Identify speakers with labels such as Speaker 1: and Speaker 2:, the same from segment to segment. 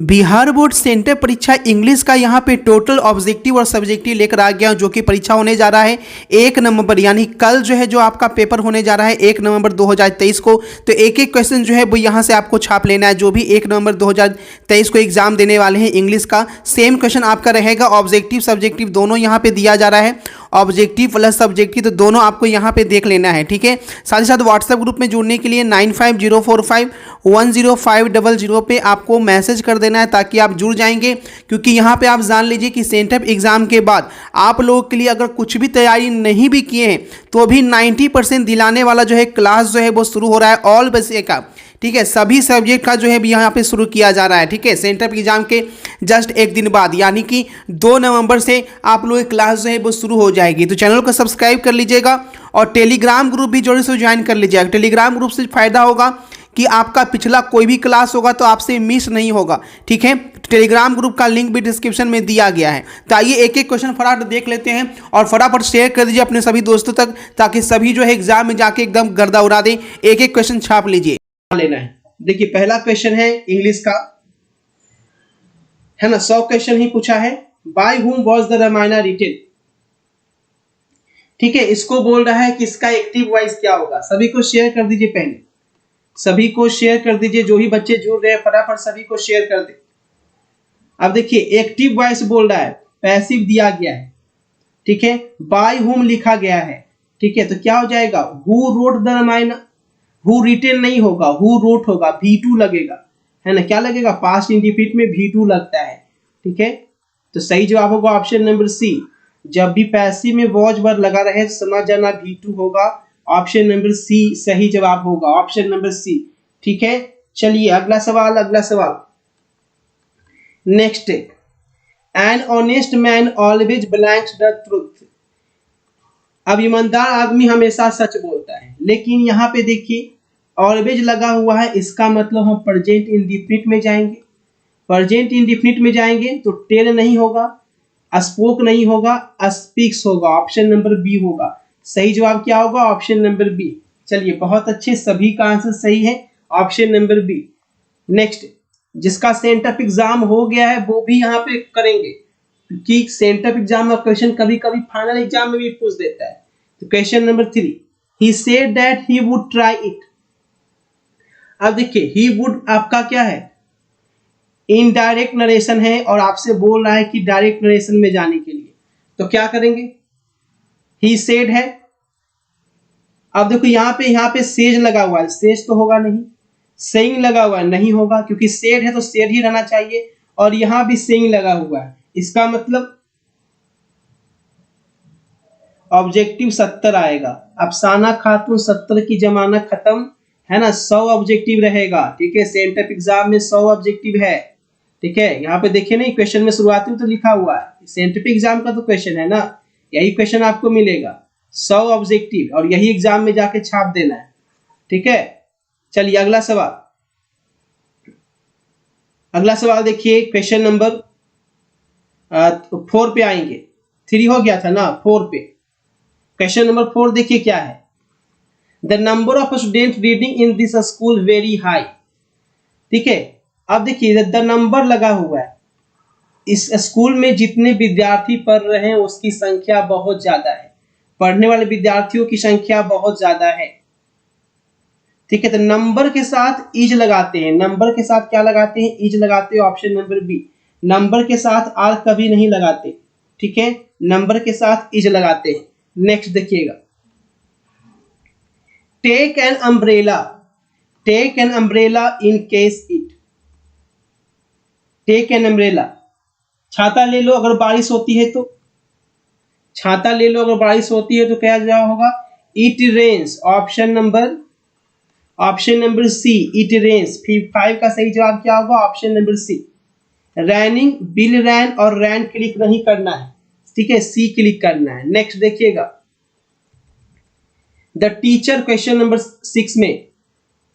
Speaker 1: Bihar board centre परीक्षा English का यहाँ पे टोटल ऑब्जेक्टिव और सब्जेक्टिव लेकर आ गया जो कि परीक्षा होने जा रहा है 1 नवंबर, यानी कल जो है जो आपका पेपर होने जा रहा है 1 नवंबर 2023 को। तो एक एक क्वेश्चन जो है वो यहाँ से आपको छाप लेना है। जो भी 1 नवंबर 2023 को एग्जाम देने वाले हैं इंग्लिश का, सेम क्वेश्चन आपका रहेगा। ऑब्जेक्टिव सब्जेक्टिव दोनों यहाँ पे दिया जा रहा है, ऑब्जेक्टिव प्लस सब्जेक्टिव, तो दोनों आपको यहाँ पे देख लेना है, ठीक है। साथ ही साथ व्हाट्सएप ग्रुप में जुड़ने के लिए 9504510500 पे आपको मैसेज कर देना है ताकि आप जुड़ जाएंगे। क्योंकि यहाँ पे आप जान लीजिए कि सेंटअप एग्जाम के बाद आप लोगों के लिए अगर कुछ भी तैयारी नहीं भी किए हैं तो अभी 90% दिलाने वाला जो है क्लास जो है वो शुरू हो रहा है ऑल विषय का, ठीक है। सभी सब्जेक्ट का जो है यहाँ पे शुरू किया जा रहा है, ठीक है। सेंटअप एग्जाम के जस्ट एक दिन बाद यानी कि 2 नवंबर से आप लोगों की क्लास जो है वो शुरू हो जाएगी। तो चैनल को सब्सक्राइब कर लीजिएगा और टेलीग्राम ग्रुप भी जरूर से ज्वाइन कर लीजिएगा। टेलीग्राम ग्रुप से फायदा होगा कि आपका पिछला कोई भी क्लास होगा तो आपसे मिस नहीं होगा, ठीक है। टेलीग्राम ग्रुप का लिंक भी डिस्क्रिप्शन में दिया गया है। तो आइए एक एक क्वेश्चन फटाफट देख लेते हैं और फटाफट शेयर कर दीजिए अपने सभी दोस्तों तक ताकि सभी जो है एग्जाम में जाके एकदम गर्दा उड़ा दें। एक एक क्वेश्चन छाप लीजिए, लेना है। देखिए पहला क्वेश्चन है इंग्लिश का, है ना, 100 क्वेश्चन ही पूछा है। By whom was the Ramayan written, ठीक है। इसको बोल रहा है कि इसका एक्टिव वॉइस क्या होगा। सभी को शेयर कर दीजिए, पहले सभी को शेयर कर दीजिए। जो ही बच्चे जुड़ रहे हैं फटाफट सभी को शेयर कर दे। अब देखिए एक्टिव वॉइस बोल रहा है, पैसिव दिया गया है, ठीक है। बाय हुम लिखा गया है, ठीक है। तो क्या हो जाएगा, who wrote the Ramayan. Who written नहीं होगा, हु रोट होगा, V2 लगेगा, है ना। क्या लगेगा, पास्ट इंडिफिनिट में V2 लगता है, ठीक है। तो सही जवाब होगा ऑप्शन नंबर सी। जब भी पैसिव में वॉज वर्ड लगा रहे समझ जाना V2 होगा। ऑप्शन नंबर सी सही जवाब होगा, ऑप्शन नंबर सी, ठीक है। चलिए अगला सवाल, अगला सवाल next. An honest man always blanks the truth. अब ईमानदार आदमी हमेशा सच बोलता है, लेकिन यहाँ पे देखिए ऑलवेज लगा हुआ है, इसका मतलब हम प्रेजेंट इंडिफिनिट में जाएंगे। प्रेजेंट इंडिफिनिट में जाएंगे तो टेल नहीं होगा, स्पोक नहीं होगा, स्पीक्स होगा। ऑप्शन नंबर बी होगा। सही जवाब क्या होगा, ऑप्शन नंबर बी। चलिए बहुत अच्छे, सभी का आंसर सही है, ऑप्शन नंबर बी। नेक्स्ट, जिसका सेंटअप एग्जाम हो गया है वो भी यहाँ पे करेंगे क्योंकि सेंटअप एग्जाम का क्वेश्चन कभी कभी फाइनल एग्जाम में भी पूछ देता है। तो question number 3, he said that he would try it. अब देखिए ही वुड आपका क्या है, इनडायरेक्ट नरेशन है और आपसे बोल रहा है कि डायरेक्ट नरेशन में जाने के लिए तो क्या करेंगे, ही सेड है। अब देखो यहाँ पे सेज लगा हुआ है, सेज तो होगा नहीं, सेइंग लगा हुआ है नहीं होगा क्योंकि सेड है तो सेड ही रहना चाहिए, और यहाँ भी सेइंग लगा हुआ है, इसका मतलब ऑब्जेक्टिव 70 आएगा। अफसाना खातून 70 की जमानत खत्म, है ना। 100 ऑब्जेक्टिव रहेगा, ठीक है। सेंटअप एग्जाम में 100 ऑब्जेक्टिव है, ठीक है। यहाँ पे देखिए नहीं क्वेश्चन में शुरुआती में तो लिखा हुआ है सेंटअप एग्जाम का तो क्वेश्चन है ना, यही क्वेश्चन आपको मिलेगा 100 ऑब्जेक्टिव और यही एग्जाम में जाके छाप देना है, ठीक है। चलिए अगला सवाल, अगला सवाल देखिए क्वेश्चन नंबर 4 पे आएंगे। 3 हो गया था ना, 4 पे क्वेश्चन नंबर 4 देखिए क्या है। The number of student reading in this school very high, ठीक है। अब देखिए द नंबर लगा हुआ है, इस स्कूल में जितने विद्यार्थी पढ़ रहे हैं उसकी संख्या बहुत ज्यादा है, पढ़ने वाले विद्यार्थियों की संख्या बहुत ज्यादा है, ठीक है। तो नंबर के साथ इज लगाते हैं, नंबर के साथ क्या लगाते हैं, इज लगाते हैं, ऑप्शन नंबर बी। नंबर के साथ आर कभी नहीं लगाते, ठीक है, नंबर के साथ इज लगाते हैं। नेक्स्ट देखिएगा, take an umbrella, take an umbrella in case it. Take an umbrella, छाता ले लो अगर बारिश होती है तो, छाता ले लो अगर बारिश होती है तो क्या जवाब होगा, it rains. Option number C, it rains. 5 का सही जवाब क्या होगा, option number C. Raining, will rain और रैन क्लिक नहीं करना है, ठीक है, सी क्लिक करना है। नेक्स्ट देखिएगा, द टीचर, क्वेश्चन नंबर 6 में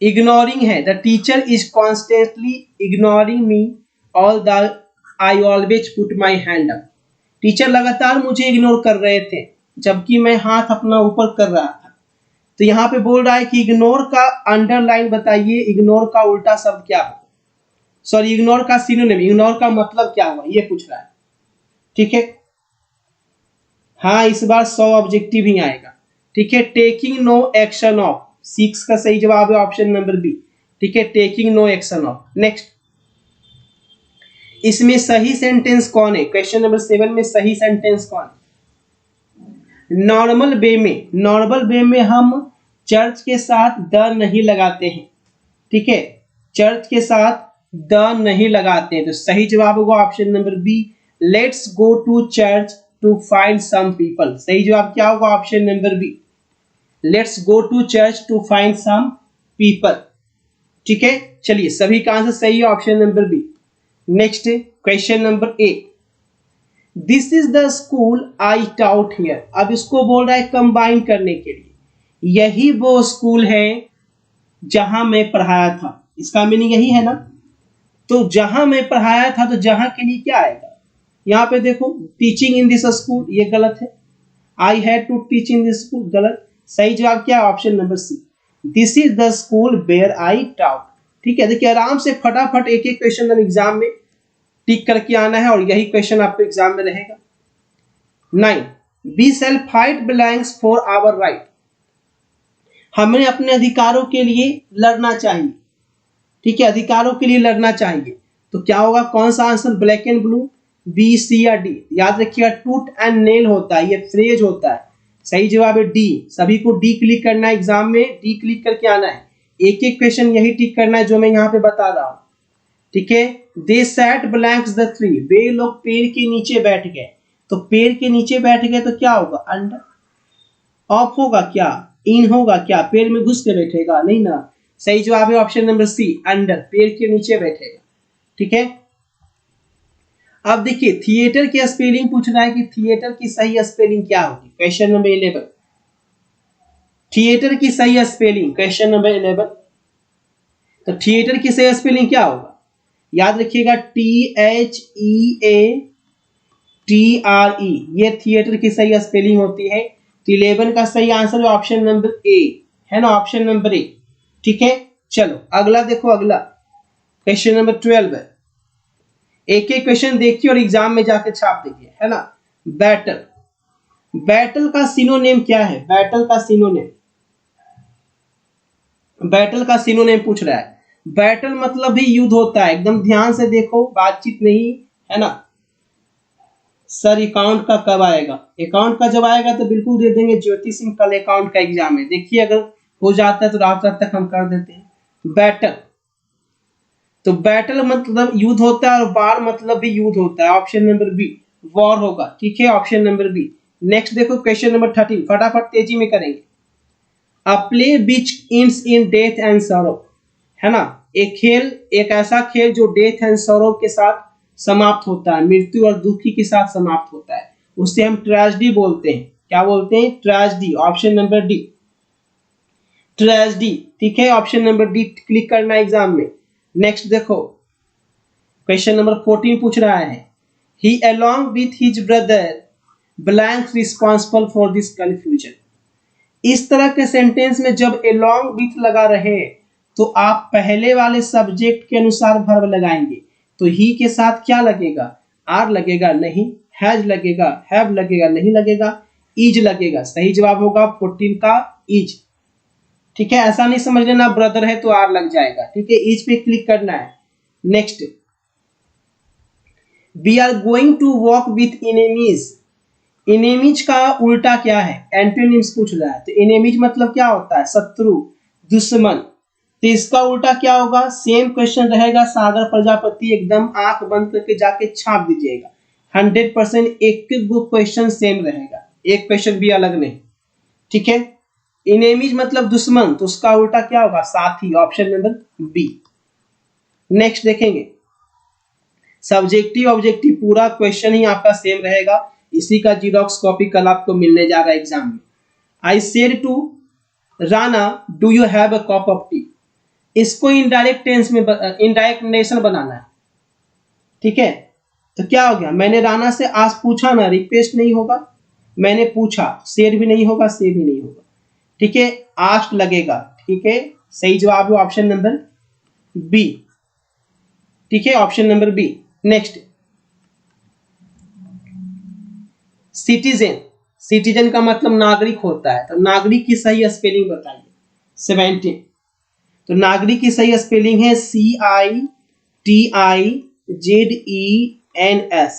Speaker 1: इग्नोरिंग है। The teacher is constantly ignoring me all the I always put my hand up. Teacher लगातार मुझे इग्नोर कर रहे थे जबकि मैं हाथ अपना ऊपर कर रहा था। तो यहाँ पे बोल रहा है कि इग्नोर का अंडरलाइन बताइए, इग्नोर का उल्टा शब्द क्या हो। सॉरी इग्नोर का सिनोनिम, इग्नोर का मतलब क्या हुआ ये पूछ रहा है। ठीक है, हाँ इस बार 100 ऑब्जेक्टिव ही आएगा। ठीक है, टेकिंग नो एक्शन ऑफ, 6 का सही जवाब है ऑप्शन नंबर बी। ठीक है, taking no action of. Next, इसमें सही सेंटेंस कौन है? क्वेश्चन नंबर 7 में सही सेंटेंस कौन है? नॉर्मल वे में, नॉर्मल वे में हम चर्च के साथ द नहीं लगाते हैं। ठीक है, चर्च के साथ द नहीं लगाते हैं, तो सही जवाब होगा option number B, let's go to church to find some people. सही जवाब क्या होगा? Option number B, let's go to church to find some people. ठीक है, चलिए सभी का आंसर सही है option number B. Next question number 8, this is the school I taught here. अब इसको बोल रहा है कंबाइन करने के लिए, यही वो स्कूल है जहां मैं पढ़ाया था। इसका मीनिंग यही है ना, तो जहां मैं पढ़ाया था, तो जहां के लिए क्या आएगा? यहां पे देखो, टीचिंग इन दिस स्कूल, ये गलत है। I had to teach in this school, गलत। सही जवाब क्या है? Option number C, this is the school where I taught. ठीक है, देखिए आराम से फटाफट एक एक क्वेश्चन एग्जाम में टिक करके आना है, और यही क्वेश्चन आपको एग्जाम में रहेगा। 9, we shall fight blanks for our right. हमें अपने अधिकारों के लिए लड़ना चाहिए। ठीक है, अधिकारों के लिए लड़ना चाहिए, तो क्या होगा? कौन सा answer? Black and blue, B, C या डी? याद रखिएगा, टूट एंड नेल होता है, ये फ्रेज होता है। सही जवाब है डी। सभी को डी क्लिक करना है, एग्जाम में डी क्लिक करके आना है, एक एक क्वेश्चन यही टिक करना है जो मैं यहाँ पे बता रहा हूँ। ठीक है, दे सैट ब्लैंक्स द ट्री, वे लोग पेड़ के नीचे बैठ गए। तो पेड़ के नीचे बैठ गए तो क्या होगा? अंडर। ऑफ होगा क्या? इन होगा क्या? पेड़ में घुस के बैठेगा? नहीं ना। सही जवाब है ऑप्शन नंबर सी, अंडर, पेड़ के नीचे बैठेगा। ठीक है, अब देखिए थिएटर की स्पेलिंग पूछ रहा है कि थिएटर की सही स्पेलिंग क्या होगी? क्वेश्चन नंबर 11, थिएटर की सही स्पेलिंग, क्वेश्चन नंबर 11। तो थिएटर की सही स्पेलिंग क्या होगा? याद रखिएगा, THEATRE, ये थिएटर की सही स्पेलिंग होती है। तो 11 का सही आंसर है ऑप्शन नंबर ए, है ना, ऑप्शन नंबर ए। ठीक है, चलो अगला देखो, अगला क्वेश्चन नंबर 12 है। एक एक क्वेश्चन देखिए और एग्जाम में जाके छाप दीजिए, है ना। बैटल, बैटल का सिनोनिम क्या है? बैटल का सिनोनिम, बैटल का सिनोनिम पूछ रहा है। बैटल मतलब भी युद्ध होता है, एकदम ध्यान से देखो, बातचीत नहीं, है ना। सर अकाउंट का कब आएगा? अकाउंट का जब आएगा तो बिल्कुल दे देंगे। ज्योति सिंह कल अकाउंट का एग्जाम है, देखिए अगर हो जाता है तो रात रात तक हम कर देते हैं। बैटल, तो बैटल मतलब युद्ध होता है, और वार मतलब भी युद्ध होता है। ऑप्शन नंबर बी, वॉर होगा। ठीक है, ऑप्शन नंबर बी। नेक्स्ट देखो क्वेश्चन नंबर 13, फटाफट तेजी में करेंगे। अ play which ends in death and sorrow, है ना। एक खेल, एक ऐसा खेल जो डेथ एंड सॉरो के साथ समाप्त होता है, मृत्यु और दुखी के साथ समाप्त होता है, उससे हम ट्रेजेडी बोलते हैं। क्या बोलते हैं? Tragedy. Option number D, tragedy. ठीक है, ऑप्शन नंबर डी क्लिक करना है एग्जाम में। नेक्स्ट देखो क्वेश्चन नंबर 14 पूछ रहा है, he along with his brother blank responsible for this confusion. इस तरह के सेंटेंस में जब अलोंग विथ लगा रहे तो आप पहले वाले सब्जेक्ट के अनुसार वर्ब लगाएंगे। तो ही के साथ क्या लगेगा? आर लगेगा? नहीं। हैज लगेगा? हैव लगेगा? नहीं लगेगा। इज लगेगा? सही जवाब होगा 14 का इज। ठीक है, ऐसा नहीं समझ लेना ब्रदर है तो आर लग जाएगा। ठीक है, इज पे क्लिक करना है। Next, we are going to walk with enemies. Enemies का उल्टा क्या है? एंटोनिम्स पूछ रहा है। तो इनेमीज मतलब क्या होता है? शत्रु, दुश्मन। तो इसका उल्टा क्या होगा? सेम क्वेश्चन रहेगा, सागर प्रजापति, एकदम आंख बंद करके जाके छाप दीजिएगा। 100% एक क्वेश्चन सेम रहेगा, एक क्वेश्चन भी अलग नहीं। ठीक है, इनेमीज मतलब दुश्मन, तो उसका उल्टा क्या होगा? साथी। Option number B. नेक्स्ट देखेंगे, सब्जेक्टिव ऑब्जेक्टिव पूरा क्वेश्चन ही आपका सेम रहेगा। इसी का जीरोक्स कॉपी कल आपको मिलने जा रहा है एग्जाम में। I said to Rana, do you have a cup of tea. इसको इनडायरेक्ट टेंस में, इनडायरेक्ट नेशन बनाना है। ठीक है, तो क्या हो गया? मैंने राना से आज पूछा ना, रिक्वेस्ट नहीं होगा। मैंने पूछा, शेर भी नहीं होगा, से भी नहीं होगा। ठीक है, आस्क्ड लगेगा। ठीक है, सही जवाब है ऑप्शन नंबर बी। ठीक है, option number B. Next, citizen, citizen का मतलब नागरिक होता है, तो नागरिक की सही स्पेलिंग बताइए। 17, तो नागरिक की सही स्पेलिंग है CITIZENS,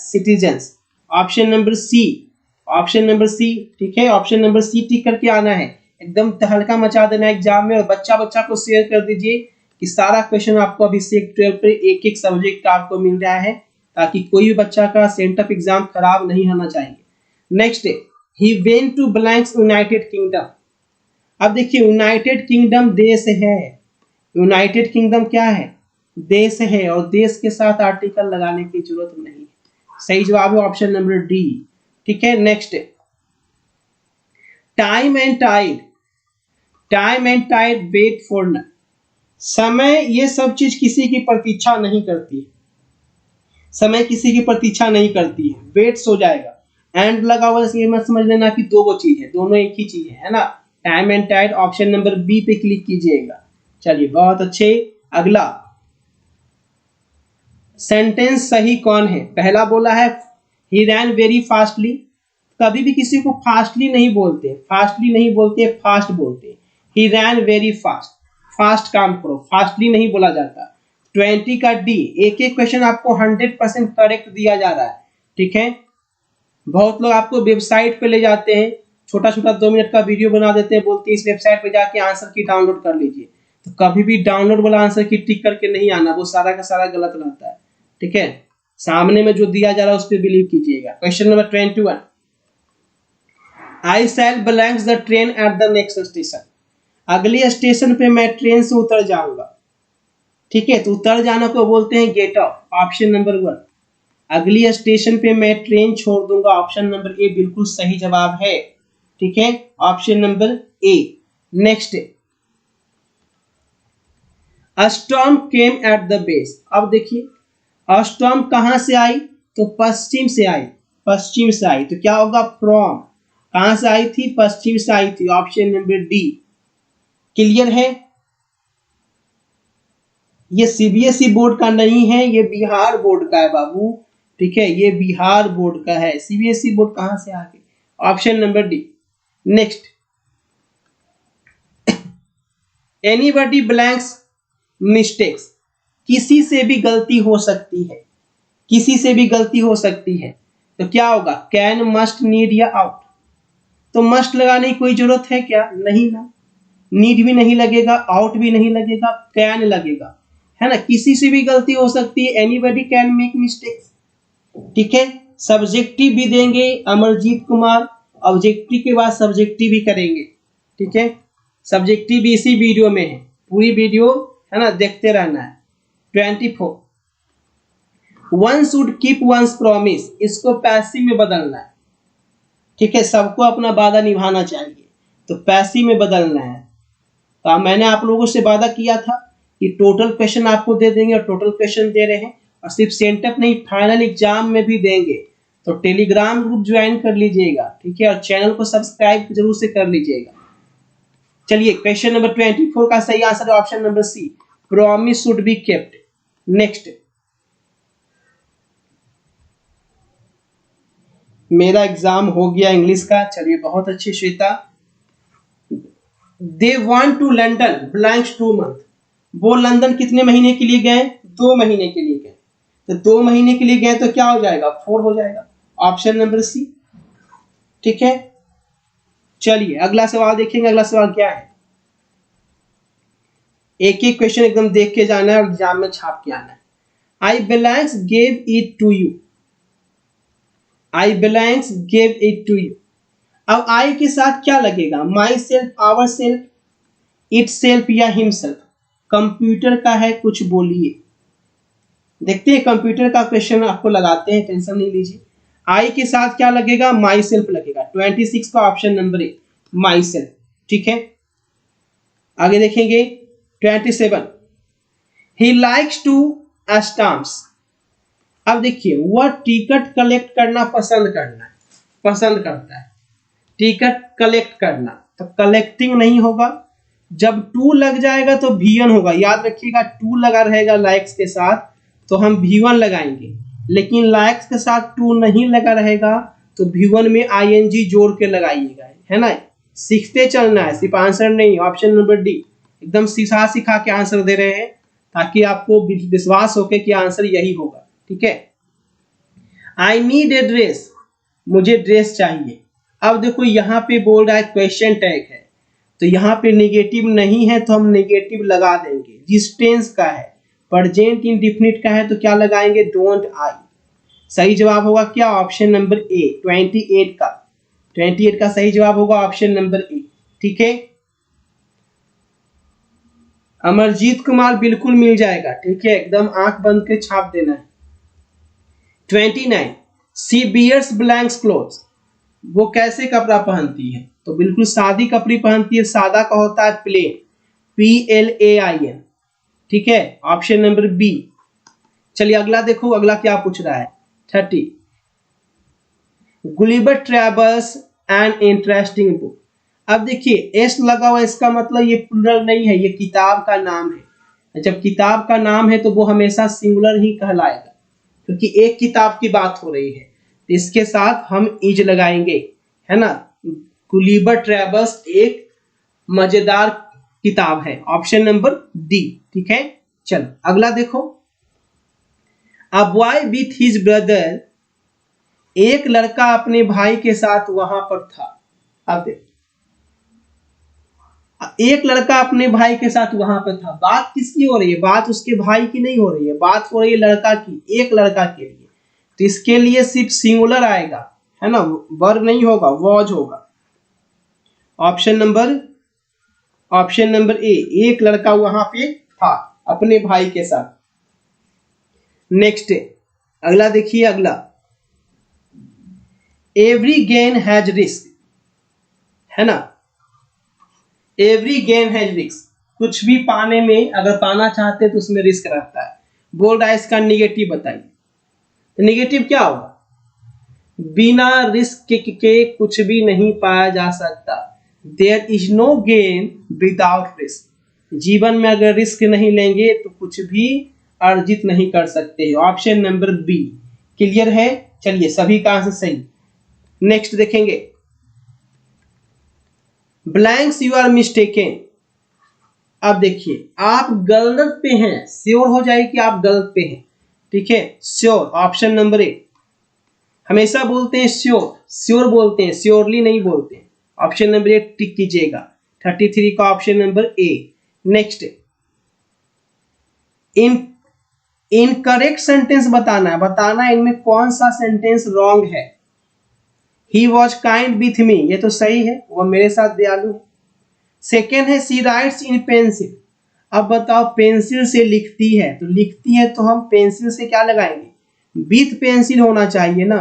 Speaker 1: citizens. Option number C, option number C, ठीक है, ऑप्शन नंबर सी टिक करके आना है। एकदम तहलका मचा देना एग्जाम में, और बच्चा बच्चा को शेयर कर दीजिए कि सारा क्वेश्चन आपको अभिषेक 12 पे एक एक सब्जेक्ट का आपको मिल रहा है, ताकि कोई भी बच्चा का सेंटअप एग्जाम खराब नहीं होना चाहिए। Next, he went to blanks United Kingdom. अब देखिए, यूनाइटेड किंगडम देश है, यूनाइटेड किंगडम क्या है, देश है, और देश के साथ आर्टिकल लगाने की जरूरत नहीं है। सही जवाब है ऑप्शन नंबर डी, ठीक है। Next, time and tide, time and tide wait for none. समय, ये सब चीज किसी की प्रतीक्षा नहीं करती है, समय किसी की प्रतीक्षा नहीं करती है, वेट्स हो जाएगा। एंड लगा हुआ ये मत समझ लेना कि दो चीज है, दोनों एक ही चीज है ना। Time and tide, option number B पे क्लिक कीजिएगा। चलिए, बहुत अच्छे। अगला सेंटेंस सही कौन है? पहला बोला है ही रैन वेरी फास्टली। कभी भी किसी को फास्टली नहीं बोलते, फास्टली नहीं बोलते, फास्ट बोलते। ही रैन वेरी फास्ट, फास्ट काम करो, फास्टली नहीं बोला जाता। 20 का डी, एक एक क्वेश्चन आपको 100% करेक्ट दिया जा रहा है, ठीक है। बहुत लोग आपको वेबसाइट पे ले जाते हैं, छोटा छोटा 2 मिनट का वीडियो बना देते हैं, बोलते हैं इस वेबसाइट पे जाके आंसर की डाउनलोड कर लीजिए। तो कभी भी डाउनलोड वाला आंसर की टिक करके नहीं आना, वो सारा का सारा गलत रहता है, ठीक है। सामने में जो दिया जा रहा है उस पर बिलीव कीजिएगा। Question number 21, I shall blanks the train at the next station. अगले स्टेशन पे मैं ट्रेन से उतर जाऊंगा, ठीक है। तो उतर जाना को बोलते हैं गेट ऑफ, ऑप्शन नंबर 1। अगली स्टेशन पे मैं ट्रेन छोड़ दूंगा, ऑप्शन नंबर ए बिल्कुल सही जवाब है, ठीक है, option number A. Next, a storm came at the base. अब देखिए, अ स्टॉर्म कहां से आई, तो पश्चिम से आई, पश्चिम से आई, तो क्या होगा फ्रॉम। कहां से आई थी, पश्चिम से आई थी, ऑप्शन नंबर डी। क्लियर है? ये सीबीएसई बोर्ड का नहीं है, ये बिहार बोर्ड का है बाबू, ठीक है, ये बिहार बोर्ड का है। सीबीएसई बोर्ड कहां से आ गई, option number D. Next, anybody blanks mistakes. किसी से भी गलती हो सकती है, किसी से भी गलती हो सकती है, तो क्या होगा कैन, मस्ट, नीड या आउट। तो मस्ट लगाने की कोई जरूरत है क्या, नहीं ना। नीड भी नहीं लगेगा, आउट भी नहीं लगेगा, कैन लगेगा, है ना। किसी से भी गलती हो सकती है, एनीबॉडी कैन मेक मिस्टेक्स, ठीक है। सब्जेक्टिव भी देंगे अमरजीत कुमार, ऑब्जेक्टिव के बाद सब्जेक्टिव भी करेंगे, ठीक है। सब्जेक्टिव भी इसी वीडियो में है, पूरी वीडियो है ना, देखते रहना है। 24, one should keep once promise. इसको पैसिव में बदलना है, ठीक है, सबको अपना वादा निभाना चाहिए, तो पैसिव में बदलना है। तो मैंने आप लोगों से वादा किया था कि टोटल क्वेश्चन आपको दे देंगे, और टोटल क्वेश्चन दे रहे हैं, और सिर्फ सेंटअप नहीं, फाइनल एग्जाम में भी देंगे। तो टेलीग्राम ग्रुप ज्वाइन कर लीजिएगा, ठीक है, और चैनल को सब्सक्राइब जरूर से कर लीजिएगा। चलिए, क्वेश्चन नंबर 24 का सही आंसर है option number C, promise should be kept. Next, मेरा एग्जाम हो गया इंग्लिश का, चलिए बहुत अच्छी Shweta. They want to London blanks 2 month. वो लंदन कितने महीने के लिए गए, 2 महीने के लिए गए, तो 2 महीने के लिए गए तो क्या हो जाएगा 4 हो जाएगा, ऑप्शन नंबर सी, ठीक है। चलिए अगला सवाल देखेंगे, अगला सवाल क्या है। एक एक क्वेश्चन एकदम देख के जाना है और एग्जाम में छाप के आना है। I blanks gave it to you, I blanks gave it to you. अब आई के साथ क्या लगेगा, myself, ourself, itself या हिमसेल्फ। कंप्यूटर का है, कुछ बोलिए। देखते हैं कंप्यूटर का क्वेश्चन आपको लगाते हैं, टेंशन नहीं लीजिए। आई के साथ क्या लगेगा, माई सेल्फ लगेगा। 26 का option number A, my self, ठीक है। आगे देखेंगे 27, ही लाइक्स टू स्टैम्प्स। अब देखिए, वह टिकट कलेक्ट करना पसंद करता है, टिकट कलेक्ट करना, तो कलेक्टिंग नहीं होगा। जब टू लग जाएगा तो वीएन होगा, याद रखिएगा, टू लगा रहेगा लाइक्स के साथ तो हम V1 लगाएंगे, लेकिन लाइक्स के साथ टू नहीं लगा रहेगा तो V1 में ing जोड़ के लगाइएगा, है ना। सीखते चलना है, सिर्फ आंसर नहीं। ऑप्शन नंबर डी एकदम सिखा के आंसर दे रहे हैं ताकि आपको विश्वास हो कि आंसर यही होगा, ठीक है। आई नीड ए ड्रेस, मुझे ड्रेस चाहिए। अब देखो यहाँ पे बोल रहा है क्वेश्चन टैग है, तो यहाँ पे नेगेटिव नहीं है तो हम नेगेटिव लगा देंगे। जिस टेंस का है, प्रेजेंट इंडेफिनिट का है, तो क्या लगाएंगे, डोंट आई। सही जवाब होगा क्या, ऑप्शन नंबर ए 28 का। 28 का सही जवाब होगा ऑप्शन नंबर ए, ठीक है। अमरजीत कुमार बिल्कुल मिल जाएगा, ठीक है, एकदम आंख बंद के छाप देना है। 29 सी बियर्स ब्लैंक्स क्लोथ्स, वो कैसे कपड़ा पहनती है, तो बिल्कुल सादी कपड़ी पहनती है। सादा का होता है प्लेन, PLAIN, ठीक है, ऑप्शन नंबर बी। चलिए अगला देखो, अगला क्या पूछ रहा है। 30 गुलिबर ट्रैवल्स एन इंटरेस्टिंग बुक। अब देखिए एस लगा हुआ, इसका मतलब ये प्लूरल नहीं है, ये किताब का नाम है। जब किताब का नाम है तो वो हमेशा सिंगुलर ही कहलाएगा, क्योंकि एक किताब की बात हो रही है। तो इसके साथ हम इज लगाएंगे, है ना। गुलिबर ट्रैवल्स एक मजेदार किताब है, ऑप्शन नंबर डी, ठीक है। चलो अगला देखो। A boy with his brother, एक लड़का अपने भाई के साथ वहां पर था। अब देखो, एक लड़का अपने भाई के साथ वहां पर था। बात किसकी हो रही है, बात उसके भाई की नहीं हो रही है, बात हो रही है लड़का की, एक लड़का के लिए। तो इसके लिए सिर्फ सिंगुलर आएगा, है ना, वर्ब नहीं होगा, वॉज होगा। ऑप्शन नंबर ए, एक लड़का वहां पे था अपने भाई के साथ। नेक्स्ट अगला देखिए, अगला एवरी गेन हैज रिस्क, है ना। एवरी गेन हैज रिस्क, कुछ भी पाने में अगर पाना चाहते हैं तो उसमें रिस्क रहता है। बोल रहा है इसका निगेटिव बताइए, तो निगेटिव क्या होगा, बिना रिस्क के कुछ भी नहीं पाया जा सकता। There is no gain without risk, जीवन में अगर रिस्क नहीं लेंगे तो कुछ भी अर्जित नहीं कर सकते। ऑप्शन नंबर बी क्लियर है। चलिए सभी का आंसर सही। नेक्स्ट देखेंगे, ब्लैंक्स यू आर मिस्टेकन। अब देखिए आप गलत पे हैं, श्योर हो जाए कि आप गलत पे हैं, ठीक है, श्योर, ऑप्शन नंबर ए। हमेशा बोलते हैं श्योर बोलते हैं, श्योरली नहीं बोलते हैं। ऑप्शन नंबर ए टिक कीजिएगा, 33 का option number A. Next incorrect sentence बताना है इनमें कौन सा सेंटेंस रॉन्ग है। He was kind with me, ये तो सही है, वो मेरे साथ दयालु है। सेकेंड है सी राइट्स इन पेंसिल। अब बताओ पेंसिल से लिखती है, तो लिखती है तो हम पेंसिल से क्या लगाएंगे, विथ पेंसिल होना चाहिए ना,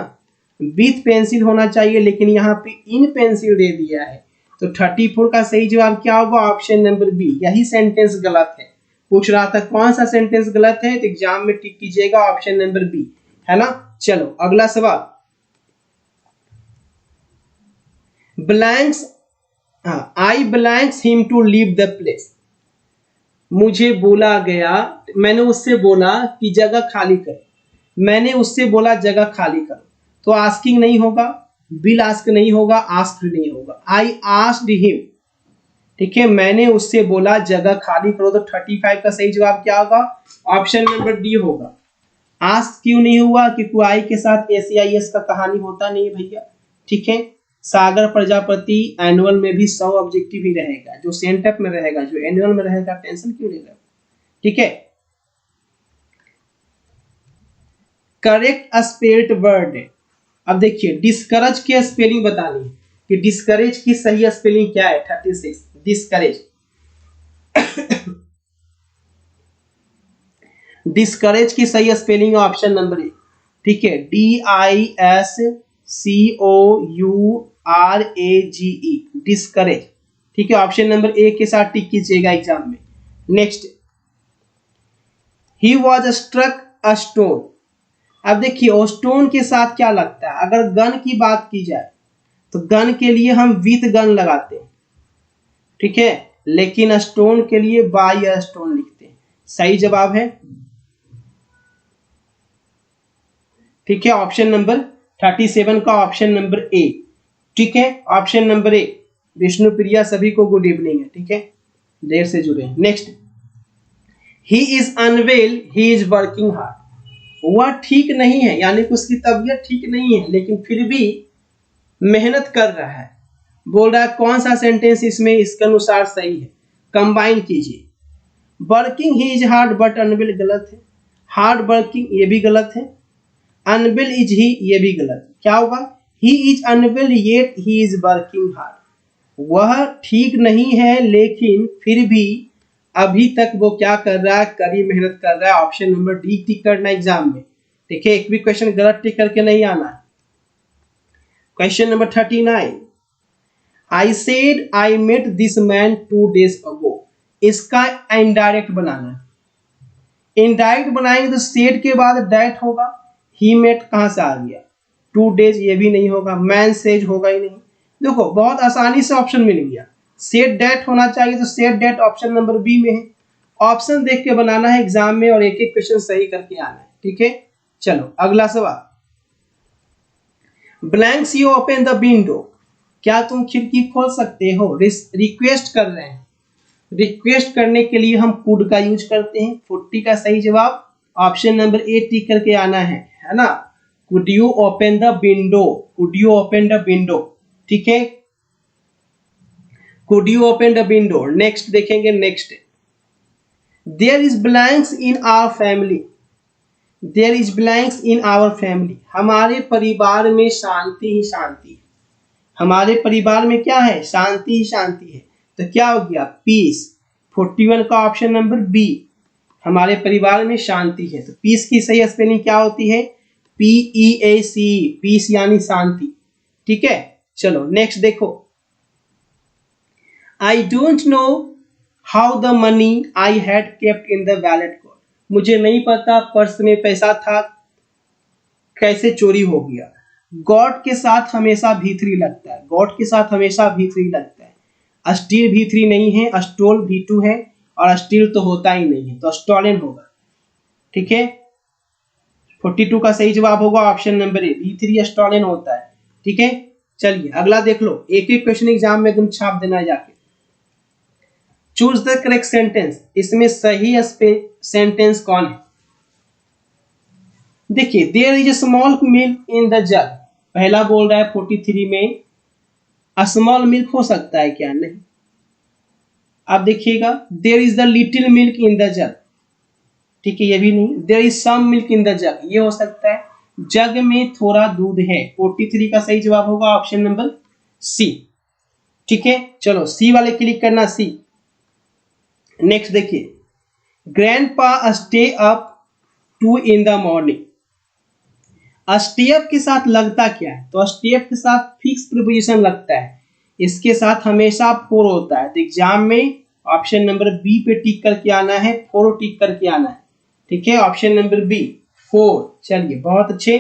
Speaker 1: विथ पेंसिल होना चाहिए, लेकिन यहाँ पे इन पेंसिल दे दिया है। तो 34 का सही जवाब क्या होगा, ऑप्शन नंबर बी। यही सेंटेंस गलत है, पूछ रहा था कौन सा सेंटेंस गलत है, तो एग्जाम में टिक कीजिएगा ऑप्शन नंबर बी, है ना। चलो अगला सवाल, blanks I blanks him to leave the place. मुझे बोला गया, मैंने उससे बोला कि जगह खाली कर, मैंने उससे बोला जगह खाली कर, तो आस्किंग नहीं होगा, विल आस्क नहीं होगा, आस्क नहीं होगा। आई आस्क्ड हिम, ठीक है, मैंने उससे बोला जगह खाली करो, तो 35 का सही जवाब क्या होगा, ऑप्शन नंबर डी होगा। आस्क क्यों नहीं हुआ, क्योंकि आई के साथ ACIS का कहानी होता नहीं भैया, ठीक है। सागर प्रजापति एनुअल में भी 100 ऑब्जेक्टिव ही रहेगा, जो सेंटअप में रहेगा, जो एनुअल में रहेगा टेंशन क्यों लेगा, ठीक है। Correct spelled word. अब देखिए डिस्करेज की स्पेलिंग बतानी है कि डिस्करेज की सही स्पेलिंग क्या है। 36 डिस्करेज डिस्करेज की सही स्पेलिंग ऑप्शन नंबर ए, ठीक है, DISCOURAGE डिस्करेज, ठीक है, ऑप्शन नंबर ए के साथ टिक कीजिएगा एग्जाम में। Next he was struck a stone. अब देखिए स्टोन के साथ क्या लगता है, अगर गन की बात की जाए तो गन के लिए हम विथ गन लगाते हैं, ठीक है, लेकिन स्टोन के लिए बाय स्टोन लिखते हैं। सही जवाब है ठीक है, ऑप्शन नंबर 37 का ऑप्शन नंबर ए। ठीक है, ऑप्शन नंबर ए। विष्णु प्रिया सभी को गुड इवनिंग है। ठीक है, देर से जुड़े हैं। Next, he is unwell, he is working hard. वह ठीक नहीं है, यानी कि उसकी तबीयत ठीक नहीं है, लेकिन फिर भी मेहनत कर रहा है। बोल रहा है कौन सा सेंटेंस इसमें इसके अनुसार सही है, कंबाइन कीजिए। Working he is hard but unwell गलत है, हार्ड वर्किंग ये भी गलत है, अनवेल इज ही ये भी गलत है। क्या होगा, he is unwell yet he is working hard. वह ठीक नहीं है लेकिन फिर भी अभी तक वो क्या कर रहा है, कड़ी मेहनत कर रहा है। ऑप्शन नंबर डी टिक करना एग्जाम में। ठीक है, एक भी क्वेश्चन गलत टिक करके नहीं आना है। Question number 39, I said I met this man 2 days ago. इसका इनडायरेक्ट बनाना है। इनडायरेक्ट बनाएंगे तो सेड के बाद डायरेक्ट होगा। ही मेट कहां से आ गया, 2 days ये भी नहीं होगा, मैन सेज होगा ही नहीं। देखो बहुत आसानी से ऑप्शन मिल गया। सेट डेट होना चाहिए, तो said that option number B में है। ऑप्शन देख के बनाना है एग्जाम में और एक एक क्वेश्चन सही करके आना है। ठीक है, चलो अगला सवाल। Blanks you open the window. क्या तुम खिड़की खोल सकते हो? रिक्वेस्ट कर रहे हैं। रिक्वेस्ट करने के लिए हम कुड का यूज करते हैं। 40 का सही जवाब ऑप्शन नंबर ए टिक करके आना है ना। Could you open the window, could you open the window. ठीक है, could you open the window. Next देखेंगे, next, there is blanks in our family. There is blanks in our family. हमारे परिवार में शांति ही शांति है। हमारे परिवार में क्या है, शांति ही शांति है। तो क्या हो गया, पीस। 41 का ऑप्शन नंबर बी, हमारे परिवार में शांति है। तो पीस की सही स्पेलिंग क्या होती है, PEAC, पीस यानी शांति। ठीक है, चलो नेक्स्ट देखो। I don't know how the money I had kept in the wallet code. मुझे नहीं पता पर्स में पैसा था कैसे चोरी हो गया। गॉड के साथ हमेशा V3 लगता है, गॉड के साथ हमेशा V3 लगता है। स्टील V3 नहीं है, स्टोल V2 है, और स्टील तो होता ही नहीं है, तो स्टॉलन होगा। ठीक है, 42 का सही जवाब होगा ऑप्शन नंबर ए, V3 स्टॉलन होता है। ठीक है, चलिए अगला देख लो। एक एक क्वेश्चन एग्जाम में तुम छाप देना जाके। Choose the correct sentence. इसमें सही सेंटेंस कौन है? देखिए, there is a small milk in the jug. पहला बोल रहा है 43 में स्मॉल मिल्क हो सकता है क्या? नहीं। आप देखिएगा, there is the little milk in the jug. ठीक है, ये भी नहीं। There is some milk in the jug, ये हो सकता है। जग में थोड़ा दूध है। 43 का सही जवाब होगा ऑप्शन नंबर सी। ठीक है, चलो सी वाले क्लिक करना, सी। नेक्स्ट देखिए, grandpa stay up 2 in the morning। Stay up के साथ लगता क्या है? तो स्टे अप के साथ फिक्स प्रीपोजिशन लगता है। इसके साथ हमेशा 4 होता है। तो एग्जाम में ऑप्शन नंबर बी पे टिक करके आना है, 4 टिक करके आना है। ठीक है, ऑप्शन नंबर बी 4। चलिए बहुत अच्छे।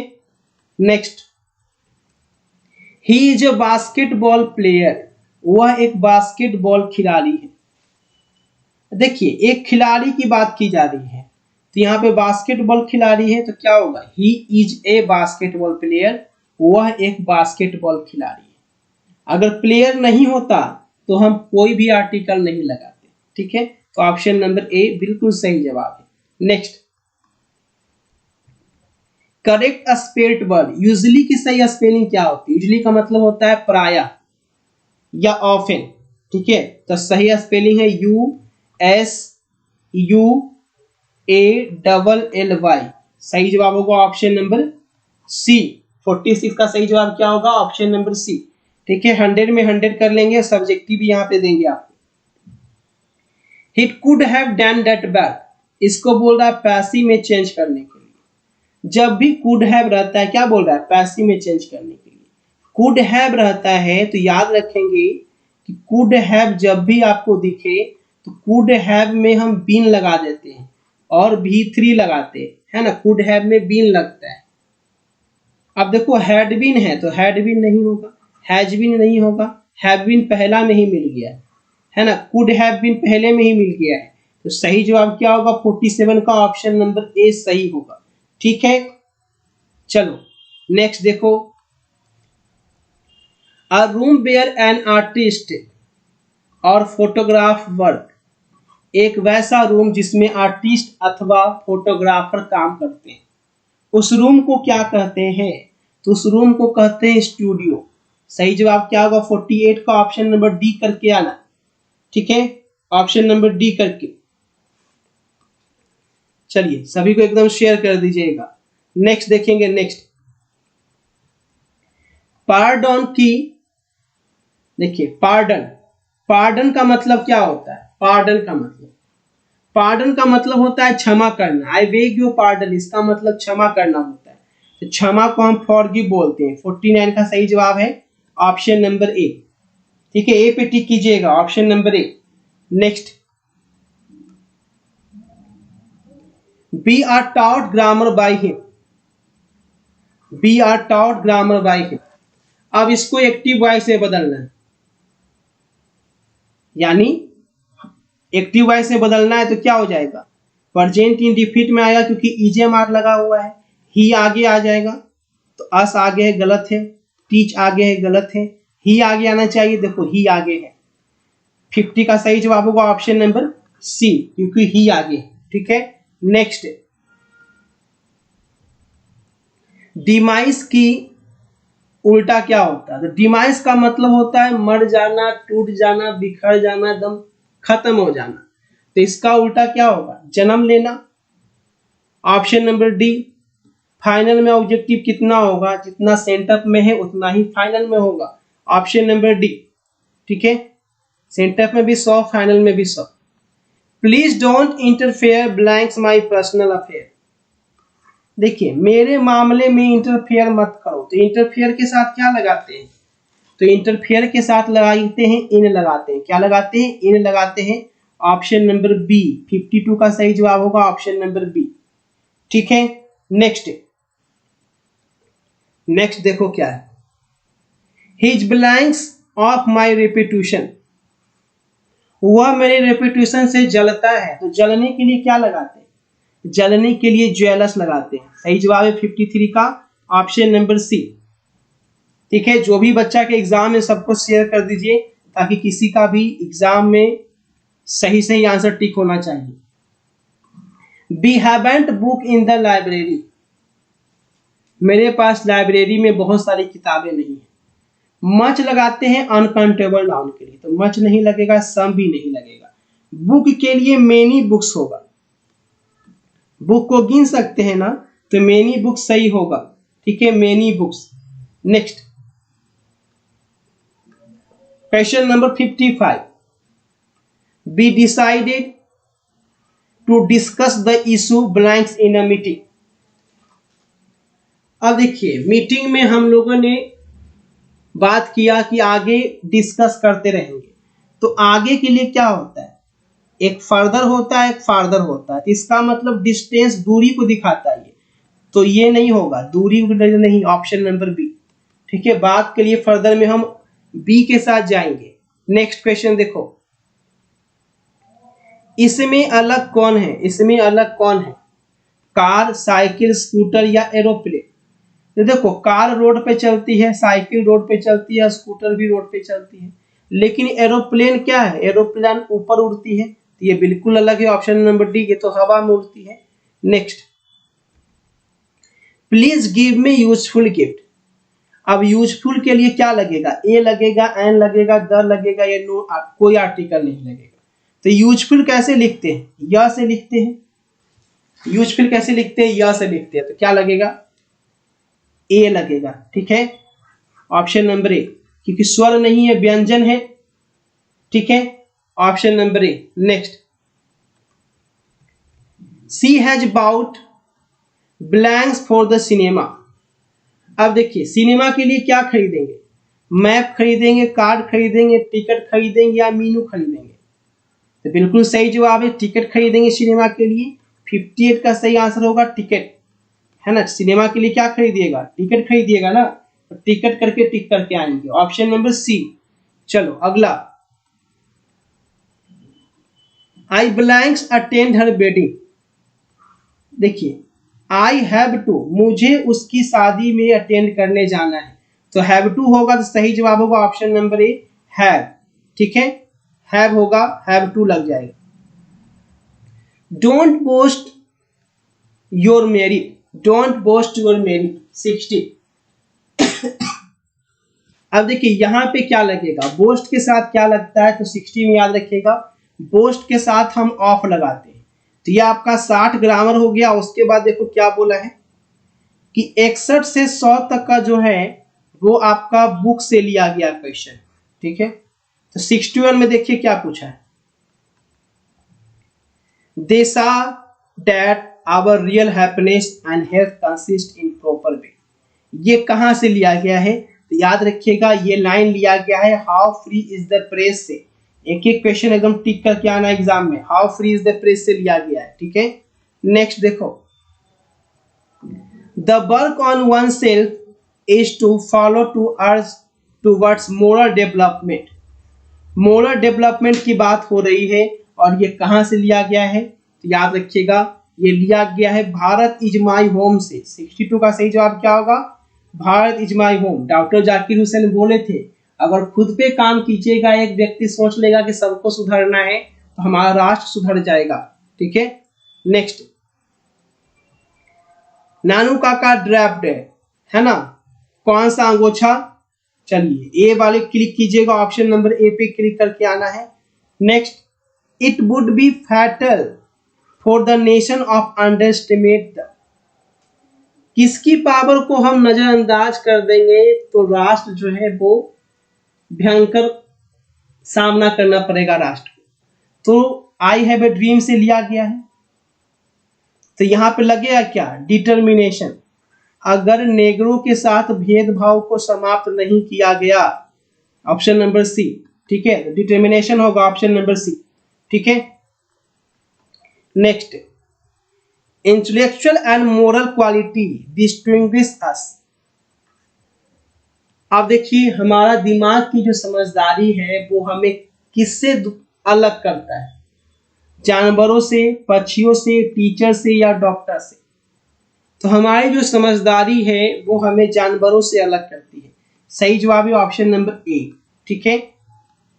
Speaker 1: Next, he is a basketball player. वह एक बास्केटबॉल खिलाड़ी है। देखिए, एक खिलाड़ी की बात की जा रही है, तो यहाँ पे बास्केटबॉल खिलाड़ी है, तो क्या होगा, he is a basketball player. वह एक बास्केटबॉल खिलाड़ी है। अगर प्लेयर नहीं होता तो हम कोई भी आर्टिकल नहीं लगाते। ठीक है, तो ऑप्शन नंबर ए बिल्कुल सही जवाब है। Next, correct spelled word. Usually की सही स्पेलिंग क्या होती है? यूजली का मतलब होता है प्रायः या ऑफन। ठीक है, तो सही स्पेलिंग है USUALLY। सही जवाब होगा ऑप्शन नंबर सी। 46 का सही जवाब क्या होगा, ऑप्शन नंबर सी। ठीक है, 100 में 100 कर लेंगे, सब्जेक्टिव भी यहाँ पे देंगे आपको। It could have done that bad। इसको बोल रहा है पैसिव में चेंज करने के लिए। जब भी could have रहता है, क्या बोल रहा है, पैसिव में चेंज करने के लिए। could have रहता है तो याद रखेंगे कि could have जब भी आपको दिखे तो could have में हम बीन लगा देते हैं और V3 लगाते हैं, है ना। could have में बीन लगता है। अब देखो had been है तो had been नहीं होगा, has been नहीं होगा, have been पहला में ही मिल गया है ना, could have been पहले में ही मिल गया है। तो सही जवाब क्या होगा, 47 का ऑप्शन नंबर ए सही होगा। ठीक है, चलो नेक्स्ट देखो, a room where an artist or photograph work, एक वैसा रूम जिसमें आर्टिस्ट अथवा फोटोग्राफर काम करते हैं, उस रूम को क्या कहते हैं? तो उस रूम को कहते हैं स्टूडियो। सही जवाब क्या होगा? 48 का ऑप्शन नंबर डी करके आना, ठीक है, ऑप्शन नंबर डी करके। चलिए सभी को एकदम शेयर कर दीजिएगा। नेक्स्ट देखेंगे, नेक्स्ट पार्डन की, देखिए पार्डन, पार्डन का मतलब क्या होता है? पार्डन का मतलब होता है क्षमा करना। आई बेग यू पार्डन, इसका मतलब क्षमा करना होता है। तो क्षमा को हम फॉरगिव बोलते हैं। 49 का सही जवाब है ऑप्शन नंबर ए, ठीक है, ए पे टिक कीजिएगा, option number A. Next, we are taught grammar by him, we are taught grammar by him. अब इसको एक्टिव वॉइस में बदलना है, यानी एक्टिव वॉइस में बदलना है तो क्या हो जाएगा? प्रेजेंट इंडिफिनिट में आएगा क्योंकि ईजेएमआर लगा हुआ है। ही आगे आ जाएगा, तो अस आगे है, गलत है। टीच आगे है, गलत है। ही आगे आना चाहिए, देखो ही आगे है। 50 का सही जवाब होगा ऑप्शन नंबर सी, क्योंकि ही आगे है, ठीक है। नेक्स्ट, डिमाइस की उल्टा क्या होता है? तो डिमाइस का मतलब होता है मर जाना, टूट जाना, बिखर जाना, एकदम खत्म हो जाना। तो इसका उल्टा क्या होगा? जन्म लेना, ऑप्शन नंबर डी। फाइनल में ऑब्जेक्टिव कितना होगा? जितना सेंटअप में है उतना ही फाइनल में होगा, ऑप्शन नंबर डी, ठीक है। सेंटअप में भी 100, फाइनल में भी 100। Please don't interfere blanks my personal affair, देखिए मेरे मामले में इंटरफेयर मत करो। तो इंटरफेयर के साथ क्या लगाते हैं? तो इंटरफेयर के साथ लगाते हैं इन लगाते हैं, क्या लगाते हैं? इन लगाते हैं, ऑप्शन नंबर बी। 52 का सही जवाब होगा ऑप्शन नंबर बी, ठीक है। नेक्स्ट, नेक्स्ट देखो क्या है, his blanks of my reputation, वह मेरे रेपुटेशन से जलता है। तो जलने के लिए क्या लगाते हैं? जलने के लिए ज्वेलस लगाते हैं। सही जवाब है 53 का ऑप्शन नंबर सी, ठीक है। जो भी बच्चा के एग्जाम में सबको शेयर कर दीजिए ताकि किसी का भी एग्जाम में सही सही आंसर टिक होना चाहिए। We haven't book in the library, मेरे पास लाइब्रेरी में बहुत सारी किताबें नहीं है। मच लगाते हैं अनकाउंटेबल नाउन के लिए, तो मच नहीं लगेगा, सम भी नहीं लगेगा। बुक के लिए मेनी बुक्स होगा, बुक को गिन सकते हैं ना, तो मेनी बुक्स सही होगा, ठीक है, many books. Next, question number 55, we decided to discuss the issue blanks in a meeting. अब देखिए मीटिंग में हम लोगों ने बात किया कि आगे डिस्कस करते रहेंगे। तो आगे के लिए क्या होता है? एक फर्दर होता है, एक फार्दर होता है। इसका मतलब डिस्टेंस, दूरी को दिखाता है। तो ये नहीं होगा, दूरी नहीं, ऑप्शन नंबर बी, ठीक है। बात के लिए फर्दर में हम बी के साथ जाएंगे। नेक्स्ट क्वेश्चन देखो, इसमें अलग कौन है? इसमें अलग कौन है? कार, साइकिल, स्कूटर या एरोप्लेन? तो देखो कार रोड पे चलती है, साइकिल रोड पे चलती है, स्कूटर भी रोड पे चलती है, लेकिन एरोप्लेन क्या है? एरोप्लेन ऊपर उड़ती है, तो ये बिल्कुल अलग है, ऑप्शन नंबर डी, ये तो हवा में उड़ती है। Next, please give me useful gift. अब यूजफुल के लिए क्या लगेगा? ए लगेगा, एन लगेगा, द लगेगा, या नो, कोई आर्टिकल नहीं लगेगा। तो यूजफुल कैसे लिखते हैं? या से लिखते हैं। यूजफुल कैसे लिखते हैं? या से लिखते हैं, तो क्या लगेगा? ए लगेगा, ठीक है, ऑप्शन नंबर ए, क्योंकि स्वर नहीं है, व्यंजन है, ठीक है, option number A. Next, she has bought blanks for the cinema. अब देखिए सिनेमा के लिए क्या खरीदेंगे? मैप खरीदेंगे, कार्ड खरीदेंगे, टिकट खरीदेंगे, या मीनू खरीदेंगे? तो बिल्कुल सही जवाब है टिकट खरीदेंगे सिनेमा के लिए। 58 का सही आंसर होगा टिकट, है ना। सिनेमा के लिए क्या खरीदिएगा? टिकट खरीदिएगा ना, तो टिकट करके टिक करके आएंगे, ऑप्शन नंबर सी। चलो अगला, I blanks attend her wedding. देखिए आई हैव टू, मुझे उसकी शादी में अटेंड करने जाना है। तो हैव टू होगा तो सही जवाब होगा ऑप्शन नंबर ए, हैव। ठीक है, हैव होगा, हैव टू लग जाएगा। Don't boast your merit, don't boast your merit 60। अब देखिए यहां पे क्या लगेगा, बोस्ट के साथ क्या लगता है, तो 60 में याद रखिएगा बोस्ट के साथ हम ऑफ लगाते हैं। तो ये आपका 60 ग्रामर हो गया। उसके बाद देखो क्या बोला है कि 61 से 100 तक का जो है वो आपका बुक से लिया गया क्वेश्चन। ठीक है, तो 61 में देखिए क्या पूछा है, they say that our real happiness and health consist in proper way. ये कहां से लिया गया है, तो याद रखिएगा ये लाइन लिया गया है how free is the press से। एक एक क्वेश्चन एकदम टिक करके आना एग्जाम में, how free is the press से लिया गया है। ठीक है, नेक्स्ट देखो, the work on oneself is to follow to urge towards moral development. Moral development की बात हो रही है और ये कहां से लिया गया है, तो याद रखिएगा ये लिया गया है भारत इज माई होम से। 62 का सही जवाब क्या होगा, Bharat is my home. Doctor Zakir Hussain बोले थे अगर खुद पे काम कीजिएगा, एक व्यक्ति सोच लेगा कि सबको सुधरना है, तो हमारा राष्ट्र सुधर जाएगा। ठीक है, नेक्स्ट, नानू काका ड्राफ्ट है ना, कौन सा अंगोछा, चलिए ए वाले क्लिक कीजिएगा, ऑप्शन नंबर ए पे क्लिक करके आना है। Next, it would be fatal for the nation of underestimate the, किसकी पावर को हम नजरअंदाज कर देंगे तो राष्ट्र जो है वो भयंकर सामना करना पड़ेगा राष्ट्र को। तो आई हैव ए ड्रीम से लिया गया है, तो यहां पे लगेगा क्या, डिटर्मिनेशन। अगर नेग्रो के साथ भेदभाव को समाप्त नहीं किया गया, ऑप्शन नंबर सी। ठीक है, डिटर्मिनेशन होगा ऑप्शन नंबर सी। ठीक है, next, intellectual and moral quality distinguish us. अब देखिए हमारा दिमाग की जो समझदारी है वो हमें किससे अलग करता है, जानवरों से, पक्षियों से, टीचर से या डॉक्टर से। तो हमारी जो समझदारी है वो हमें जानवरों से अलग करती है। सही जवाब है ऑप्शन नंबर ए। ठीक है,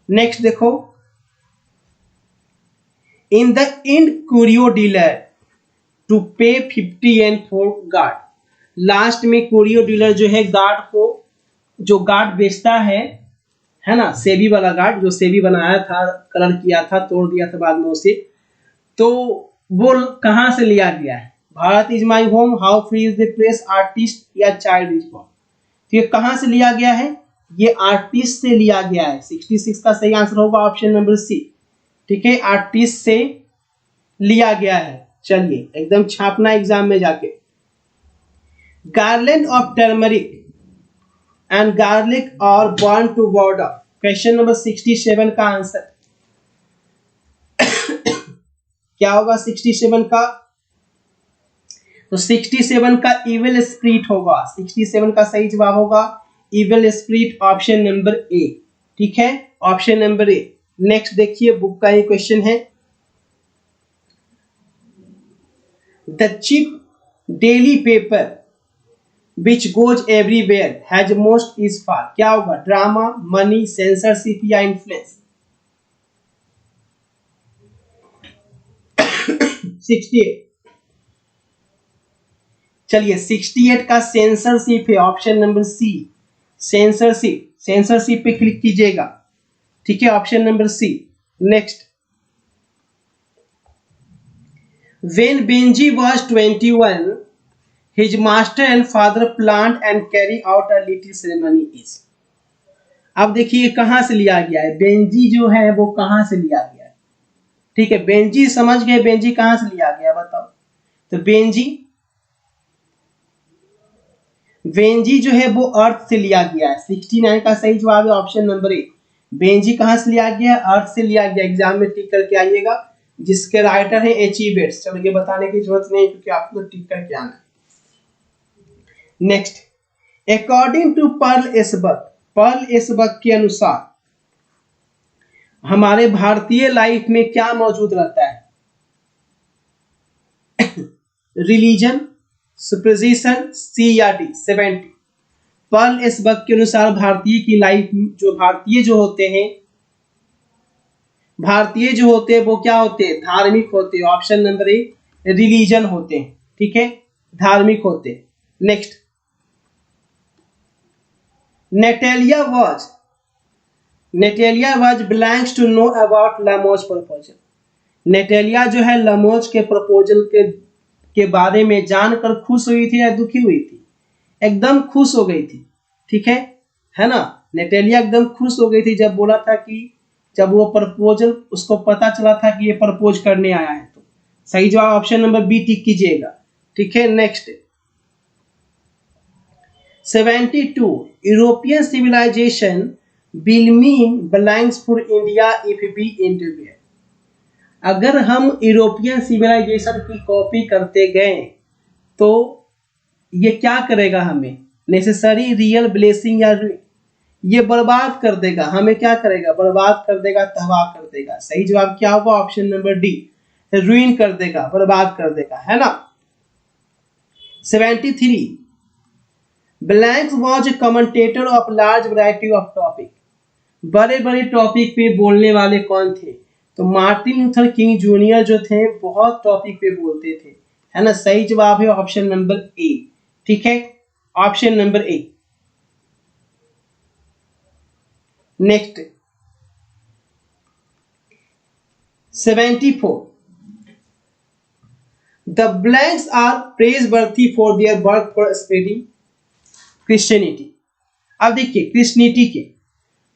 Speaker 1: नेक्स्ट देखो, in the end curio dealer to pay 50 and for guard. Last में कुरियो डीलर जो है गार्ड को, जो गार्ड बेचता है ना, सेबी वाला गार्ड जो सेबी बनाया था, कलर किया था, तोड़ दिया था बाद में उसे, तो वो कहां से लिया गया है, Bharat is my home, how free is the press, artist या चाइल्ड इज बॉर्न। तो ये कहां से लिया गया है, ये आर्टिस्ट से लिया गया है। 66 का सही आंसर होगा ऑप्शन नंबर सी। ठीक है, आर्टिस्ट से लिया गया है। चलिए एकदम छापना एग्जाम में जाके, garland of turmeric and garlic और born to border. Question number 67 का आंसर क्या होगा 67 का, तो 67 का इविल स्पिरिट होगा। 67 का सही जवाब होगा evil spirit, option number A. ठीक है, ऑप्शन नंबर ए। नेक्स्ट देखिए बुक का ये क्वेश्चन है, the cheap daily paper which goes everywhere has most is far. क्या होगा, ड्रामा, मनी, सेंसरशिप या इन्फ्लुएंस। 68, चलिए 68 का सेंसरशिप है, option number C, censorship. Censorship पे क्लिक कीजिएगा। ठीक है, option number C. Next, when Benjy was 21 his master and father plant and carry out a little ceremony is। अब देखिए कहां से लिया गया है, बेंजी जो है वो कहां से लिया गया है। ठीक है, बेंजी समझ गए, बेंजी कहां से लिया गया बताओ, तो बेंजी जो है वो अर्थ से लिया गया है। 69 का सही जवाब है ऑप्शन नंबर ए। बेंजी कहां से लिया गया, अर्थ से लिया गया। एग्जाम में टिक करके आइएगा, जिसके राइटर है एचीवेट्स। चलो ये बताने की जरूरत नहीं क्योंकि आपको टिक करके आना है। Next, according to Pearl S Buck, Pearl S Buck के अनुसार हमारे भारतीय लाइफ में क्या मौजूद रहता है, रिलीजन, सुपरजिशन, सी या डी 70। पर्ल एस बक के अनुसार भारतीय की लाइफ जो भारतीय जो होते हैं वो क्या होते हैं? धार्मिक होते हैं। ऑप्शन नंबर ए रिलीजन होते हैं, ठीक है, धार्मिक होते हैं। Next, Natalia was belongs to know about Lomov's proposal. Natalia जो है लामोज के प्रपोजल के बारे में जानकर खुश हुई थी या दुखी हुई थी? एकदम खुश हो गई थी, ठीक है ना। नेटेलिया एकदम खुश हो गई थी जब बोला था कि जब वो प्रपोजल उसको पता चला था कि ये प्रपोज करने आया है। तो सही जवाब ऑप्शन नंबर बी टिक कीजिएगा, ठीक है। Next 72 European civilization will mean blanks for India if be interview. अगर हम यूरोपियन सिविलाइजेशन की कॉपी करते गए तो ये क्या करेगा हमें? नेसेसरी, रियल, ब्लेसिंग या रुइन। ये बर्बाद कर देगा हमें। क्या करेगा? बर्बाद कर देगा, तबाह कर देगा। सही जवाब क्या होगा? ऑप्शन नंबर डी, रुइन कर देगा, बर्बाद कर देगा, है ना। 73 blanks was commentator of large variety of topic. बड़े बड़े टॉपिक पे बोलने वाले कौन थे? तो मार्टिन लूथर किंग जूनियर जो थे बहुत टॉपिक पे बोलते थे, है ना। सही जवाब है ऑप्शन नंबर ए, ठीक है, option number A. Next 74 the blanks are praiseworthy for their work for spreading Christianity. अब देखिए क्रिश्चियनिटी के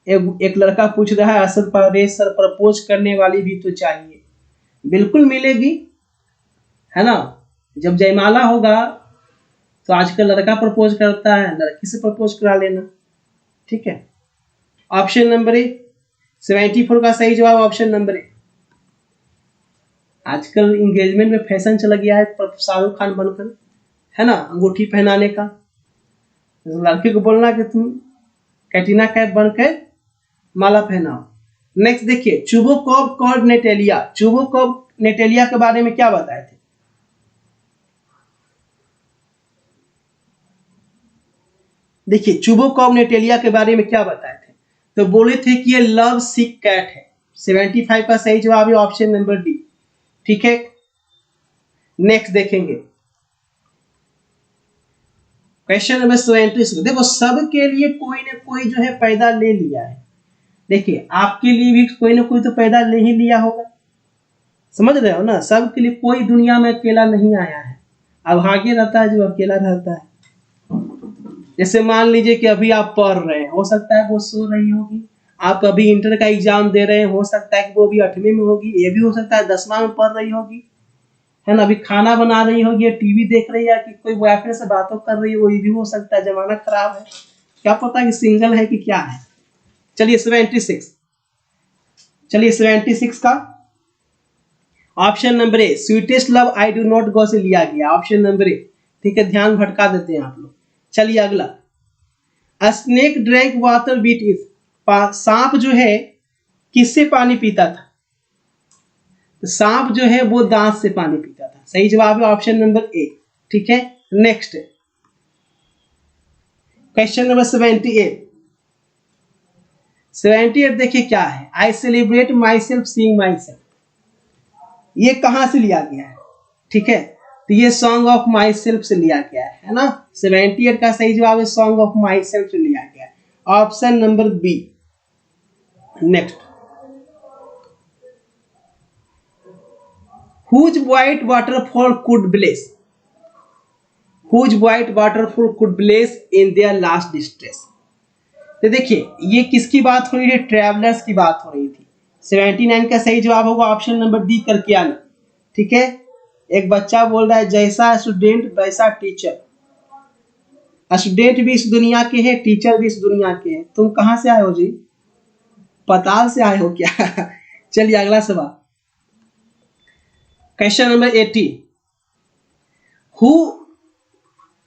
Speaker 1: एक लड़का पूछ रहा है असद परवेज सर प्रपोज करने वाली भी तो चाहिए। बिल्कुल मिलेगी, है ना। जब जयमाला होगा तो आजकल लड़का प्रपोज करता है, लड़की से प्रपोज करा लेना, ठीक है। ऑप्शन नंबर ए 74 का सही जवाब ऑप्शन नंबर ए। आजकल इंगेजमेंट में फैशन चला गया है शाहरुख खान बनकर, है ना, अंगूठी पहनाने का। लड़की को बोलना कि तुम कैटरीना कैफ बनकर माला पहनाओ। नेक्स्ट देखिए चुबोकॉव कॉल्ड नेटेलिया। चुबोकॉव नेटेलिया के बारे में क्या बताए थे? देखिए चुबोकॉव नेटेलिया के बारे में क्या बताए थे? तो बोले थे कि ये लव सिक कैट है। 75 का सही जवाब है ऑप्शन नंबर डी, ठीक है। नेक्स्ट देखेंगे क्वेश्चन नंबर 76। देखो सबके लिए कोई ना कोई जो है पैदा ले लिया है। देखिए आपके लिए भी कोई ना कोई तो पैदा ले ही लिया होगा, समझ रहे हो ना। सबके लिए कोई दुनिया में अकेला नहीं आया है। अब भाग्य रहता है जो अकेला रहता है। जैसे मान लीजिए कि अभी आप पढ़ रहे हैं, हो सकता है वो सो रही होगी। आप अभी इंटर का एग्जाम दे रहे हैं, हो सकता है कि वो अभी 8वीं में होगी। ये भी हो सकता है 10वां में पढ़ रही होगी, है ना। अभी खाना बना रही होगी, टीवी देख रही है, कि कोई बॉयफ्रेंड से बातों कर रही है, वो ये भी हो सकता है। जमाना खराब है, क्या पता कि सिंगल है कि क्या है। चलिए 76 का option number A sweetest love I do not go से लिया गया, ऑप्शन नंबर ए, ठीक है। ध्यान भटका देते हैं आप लोग। चलिए अगला, a snake drank water beat is. सांप जो है किससे पानी पीता था? तो सांप जो है वो दांत से पानी पीता था। सही जवाब है ऑप्शन नंबर ए, ठीक है। नेक्स्ट क्वेश्चन नंबर 78 देखिए क्या है। I celebrate my self seeing my self, ये कहां से लिया गया है? ठीक है, तो ये सॉन्ग ऑफ माई सेल्फ से लिया गया है ना। 78 का सही जवाब है सॉन्ग ऑफ माई सेल्फ से लिया गया है, option number B. Next, whose white waterfall could bless, whose white waterfall could bless in their last distress. तो देखिए ये किसकी बात हो रही है? ट्रैवलर्स की बात हो रही थी। 79 का सही जवाब होगा ऑप्शन नंबर डी करके आना, ठीक है। एक बच्चा बोल रहा है जैसा स्टूडेंट वैसा टीचर। स्टूडेंट भी इस दुनिया के हैं, टीचर भी इस दुनिया के हैं। तुम कहां से आए हो जी? पताल से आए हो क्या? चलिए अगला सवाल, question number 80। Who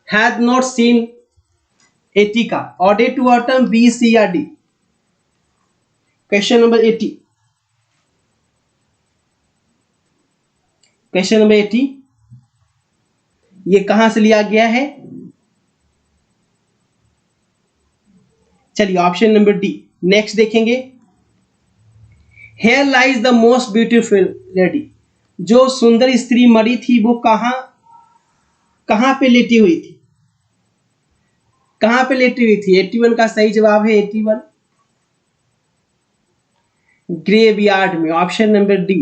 Speaker 1: had not seen 80 का ode to autumn, B C या D? Question number 80, question number 80। ये कहां से लिया गया है? चलिए ऑप्शन नंबर डी। नेक्स्ट देखेंगे, here lies the most beautiful lady. जो सुंदर स्त्री मरी थी वो कहां कहां पे लेटी हुई थी? कहां पे लेटी हुई थी? 81 का सही जवाब है 81 ग्रेवयार्ड में, ऑप्शन नंबर डी।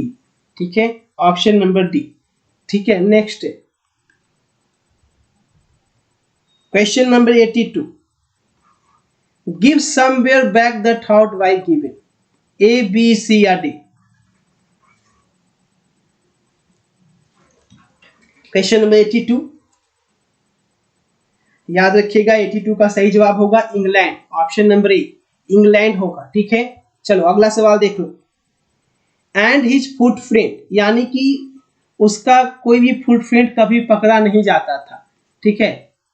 Speaker 1: ठीक है, ऑप्शन नंबर डी। ठीक है, next question number 82, give somewhere back the thought by given, A B C या डी? क्वेश्चन नंबर 82, याद रखिएगा 82 का सही जवाब होगा इंग्लैंड, ऑप्शन नंबर ए, इंग्लैंड होगा। ठीक है, चलो अगला सवाल देख लो। एंड हिज फुटप्रिंट, यानी कि उसका कोई भी फुटप्रिंट कभी पकड़ा नहीं जाता था। ठीक है,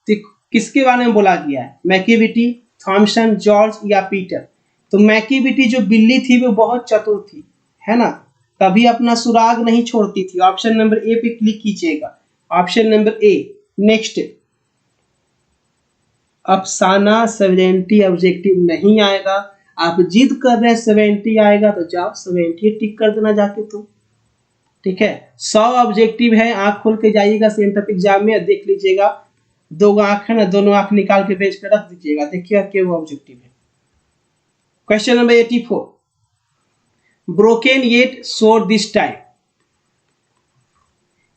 Speaker 1: तो किसके बारे में बोला गया है? मैकीविटी, थॉमसन, जॉर्ज या पीटर? तो मैकीविटी जो बिल्ली थी वो बहुत चतुर थी, है ना, कभी अपना सुराग नहीं छोड़ती थी। ऑप्शन नंबर ए पे क्लिक कीजिएगा, ऑप्शन नंबर ए। नेक्स्ट, अफसाना 70 ऑब्जेक्टिव नहीं आएगा, आप जिद कर रहे हैं 70 आएगा तो जाओ 70 टिक कर देना जाके तुम। ठीक है, 100 ऑब्जेक्टिव है, आंख खोल के जाइएगा सेंटर एग्जाम में, देख लीजिएगा, दो आंख है ना, दोनों आंख निकाल के पेज पे रख दीजिएगा, देखिएगा क्या वो ऑब्जेक्टिव है। Question number 84, broken yet sore this time,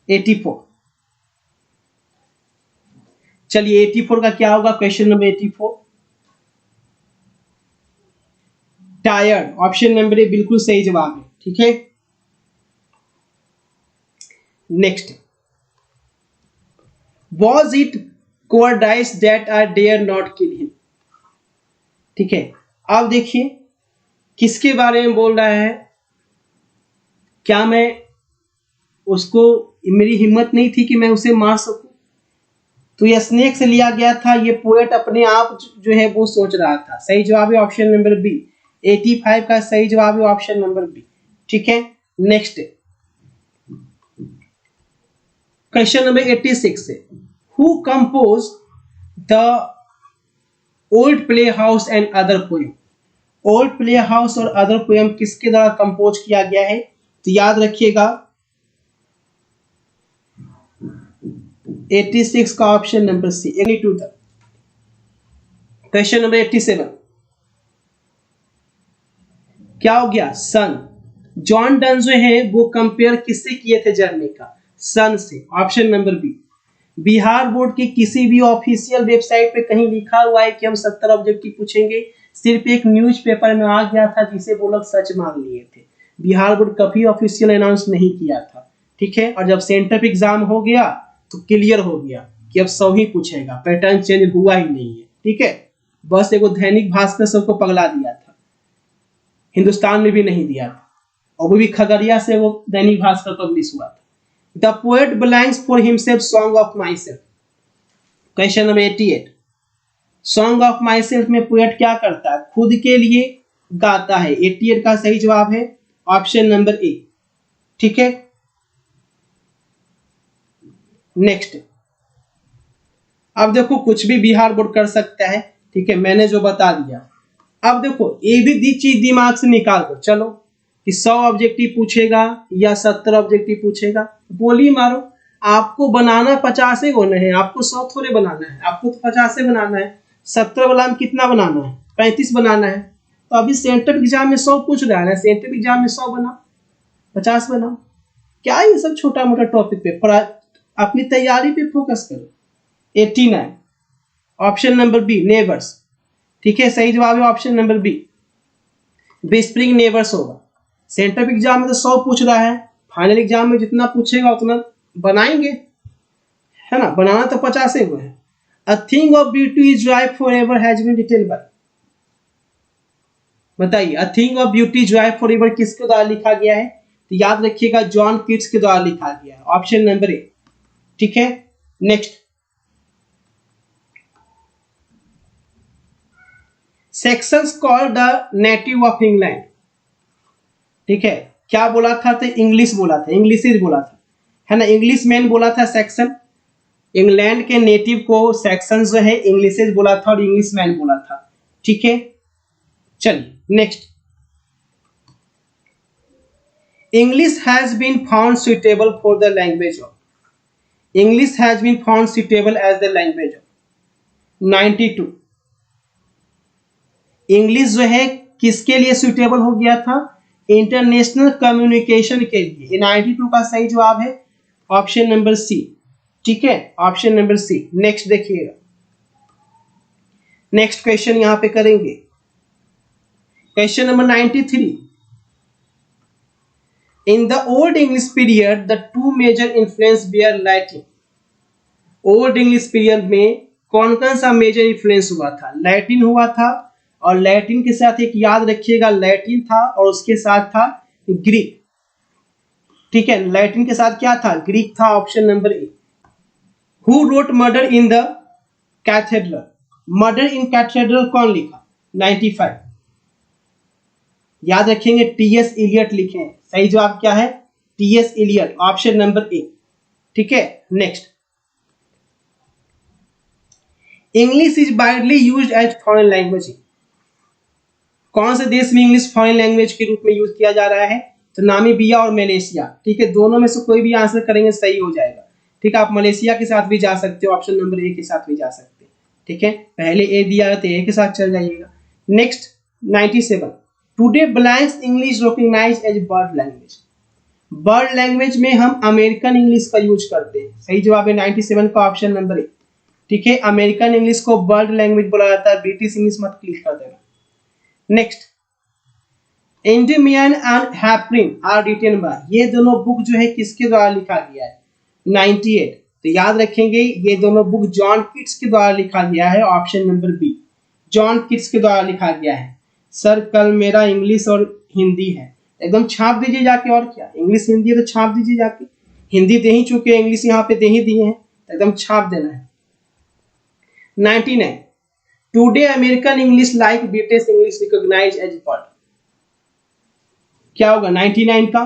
Speaker 1: 84। चलिए 84 का क्या होगा? Question number 84 tired, option number A बिल्कुल सही जवाब है। ठीक है, next, was it cowardice that I dare not kill him? ठीक है, अब देखिए किसके बारे में बोल रहा है? क्या मैं उसको, मेरी हिम्मत नहीं थी कि मैं उसे मार सकूं? तो यह स्नेक से लिया गया था, ये पोएट अपने आप जो है वो सोच रहा था। सही जवाब है ऑप्शन नंबर बी, 85 का सही जवाब है ऑप्शन नंबर बी। ठीक है, नेक्स्ट क्वेश्चन नंबर 86 है, who compose the old play house and other poem? Old play house और अदर पोएम किसके द्वारा कंपोज किया गया है? तो याद रखिएगा 86 का ऑप्शन नंबर सी, 82 तक। क्वेश्चन नंबर 87, क्या हो गया? सन। जॉन डन जो है वो कंपेयर किससे किए थे जर्नी का? सन से, option number B. Bihar board की किसी भी ऑफिशियल वेबसाइट पे कहीं लिखा हुआ है कि हम 70 ऑब्जेक्टिव पूछेंगे? सिर्फ एक न्यूज़पेपर में आ गया था जिसे वो लोग सच मान लिए थे। बिहार बोर्ड कभी ऑफिशियल अनाउंस नहीं किया था। ठीक है, और जब सेंटर एग्जाम हो गया तो क्लियर हो गया कि अब 100 ही पूछेगा, पैटर्न चेंज हुआ ही नहीं है। ठीक है, बस एगो दैनिक भास्कर सबको पगला दिया था, हिंदुस्तान में भी नहीं दिया था, और वो भी खगड़िया से वो दैनिक भास्कर पब्लिश हुआ था। The poet blanks for himself song of my self. Question number 88, song of my self में पोएट क्या करता है? खुद के लिए गाता है। 88 का सही जवाब है ऑप्शन नंबर ए। ठीक है, नेक्स्ट, अब देखो कुछ भी बिहार बोर्ड कर सकता है। ठीक है, मैंने जो बता दिया, अब देखो ये भी चीज दिमाग से निकाल दो। चलो कि 100 ऑब्जेक्टिव पूछेगा या 70 ऑब्जेक्टिव पूछेगा, गोली मारो। आपको बनाना 50 होना है, आपको 100 थोड़े बनाना है, आपको तो 50 बनाना है। 70 वाला में कितना बनाना है? 35 बनाना है। तो अभी सेंटर एग्जाम में 100 पूछ रहा है, सेंटर एग्जाम में 100 बनाओ, 50 बनाओ। क्या ये सब छोटा मोटा टॉपिक पे, अपनी तैयारी पे फोकस करो। 89 ऑप्शन नंबर बी, नेबर्स। ठीक है, सही जवाब है option number B, whispering neighbours होगा। सेंटर एग्जाम में तो 100 पूछ रहा है, फाइनल एग्जाम में जितना पूछेगा उतना बनाएंगे, है ना, बनाना तो 50 हुए हैं। A thing of beauty is joy forever has been written by, बताइए a thing of beauty joy forever किसके द्वारा लिखा गया है? तो याद रखिएगा जॉन कीट्स के द्वारा लिखा गया है, ऑप्शन नंबर ए। ठीक है, next, sections called the native of England. ठीक है, क्या बोला था? तो इंग्लिश बोला था, इंग्लिश बोला था, है ना, इंग्लिश मैन बोला था सेक्सन। इंग्लैंड के नेटिव को सेक्शन जो है इंग्लिशेज बोला था और इंग्लिश मैन बोला था। ठीक है, चलिए next. English has been found suitable for the language of, English has been found suitable as the language of 92। इंग्लिश जो है किसके लिए सुटेबल हो गया था? इंटरनेशनल कम्युनिकेशन के लिए। 92 का सही जवाब है ऑप्शन नंबर सी। ठीक है, ऑप्शन नंबर सी। नेक्स्ट देखिएगा, नेक्स्ट क्वेश्चन यहां पे करेंगे, question number 93। In the old English period the two major influence bear Latin. Old English period में कौन कौन सा मेजर इन्फ्लुएंस हुआ था? लैटिन हुआ था, और लैटिन के साथ एक याद रखिएगा, लैटिन था और उसके साथ था ग्रीक। ठीक है, लैटिन के साथ क्या था? ग्रीक था, option number A. Who wrote murder in the cathedral, murder in cathedral कौन लिखा? 95। याद रखेंगे टीएस इलियट लिखे हैं। सही जवाब क्या है? TS Eliot, option number A. ठीक है, next. English is widely used as foreign language. कौन से देश में इंग्लिश फॉरेन लैंग्वेज के रूप में यूज किया जा रहा है? तो नामीबिया और मलेशिया। ठीक है, दोनों में से कोई भी आंसर करेंगे सही हो जाएगा। ठीक है, आप मलेशिया के साथ भी जा सकते हो, ऑप्शन नंबर ए के साथ भी जा सकते हैं। ठीक है, पहले ए दिया है तो ए के साथ चल जाइएगा। Next 97। Today blanks English recognise as bird language. Bird language में हम अमेरिकन इंग्लिश का यूज करते हैं। सही जवाब है 97 का ऑप्शन नंबर ए। ठीक है, अमेरिकन इंग्लिश को बर्ड लैंग्वेज बोला जाता है, ब्रिटिश इंग्लिश मत क्लिक कर देना। Next, Endymion and Hyperion are written by, ये दोनों बुक जो है किसके द्वारा लिखा गया है? 98। तो याद रखेंगे ये दोनों बुक जॉन किट्स के द्वारा लिखा गया है, option number B, John Keats के द्वारा लिखा गया है। सर कल मेरा इंग्लिश और हिंदी है, एकदम छाप दीजिए जाके, और क्या, इंग्लिश हिंदी है तो छाप दीजिए जाके। हिंदी दे ही चुके हैं, इंग्लिश यहाँ पे दे ही दिए हैं, तो एकदम छाप देना है। 99। Today American English like British English recognise as bird, क्या होगा 99 का?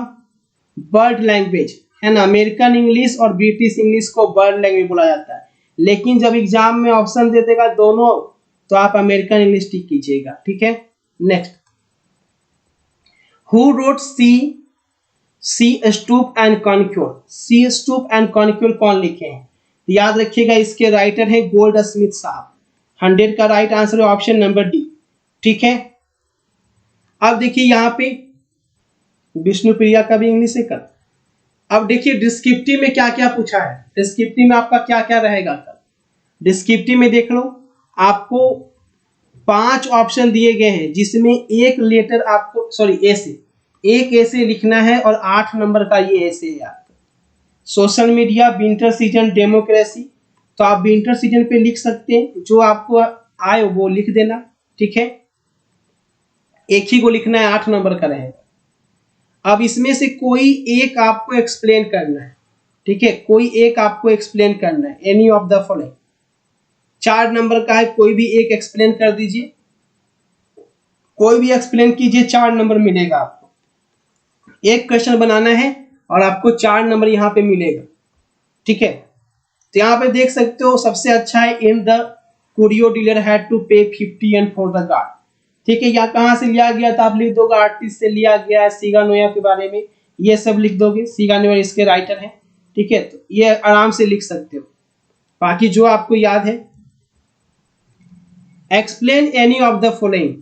Speaker 1: बर्ड लैंग्वेज है ना। अमेरिकन इंग्लिश और ब्रिटिश इंग्लिश को बर्ड लैंग्वेज बोला जाता है, लेकिन जब एग्जाम में ऑप्शन दे देगा दोनों तो आप अमेरिकन इंग्लिश टिक कीजिएगा। ठीक है, next. Who wrote she stoop and conquer, she stoop and conquer कौन लिखे हैं? याद रखिएगा इसके राइटर हैं गोल्ड स्मिथ साहब। 100 का राइट आंसर है ऑप्शन नंबर डी। ठीक है, अब देखिए यहाँ पे विष्णुप्रिया का भी इंग्लिश है कल। अब देखिए डिस्क्रिप्टिव में क्या क्या पूछा है, डिस्क्रिप्टिव में आपका क्या क्या रहेगा कल। डिस्क्रिप्टिव में देख लो, आपको 5 ऑप्शन दिए गए हैं, जिसमें एक लेटर आपको एक ऐसे लिखना है और 8 नंबर का ये ऐसे है आपका। Social media, winter season, democracy, तो आप विंटर सीजन पे लिख सकते हैं, जो आपको आए वो लिख देना। ठीक है, एक ही को लिखना है, 8 नंबर का रहेगा। अब इसमें से कोई एक आपको एक्सप्लेन करना है। ठीक है, कोई एक आपको एक्सप्लेन करना है, any of the following. 4 number का है, कोई भी एक एक्सप्लेन कर दीजिए, कोई भी एक्सप्लेन कीजिए, 4 नंबर मिलेगा आपको। एक क्वेश्चन बनाना है और आपको 4 नंबर यहाँ पे मिलेगा। ठीक है, तो यहाँ पे देख सकते हो सबसे अच्छा है, in the curio dealer had to pay 50 and for the guard. ठीक है, यहाँ कहाँ से लिया गया था आप लिख दोगे, आर्टिस्ट से लिया गया है, सीगा नोया के बारे में ये सब लिख दोगे, सीगा नोया इसके राइटर हैं। ठीक है, तो ये आराम से लिख सकते हो। बाकी जो आपको याद है, explain any of the following,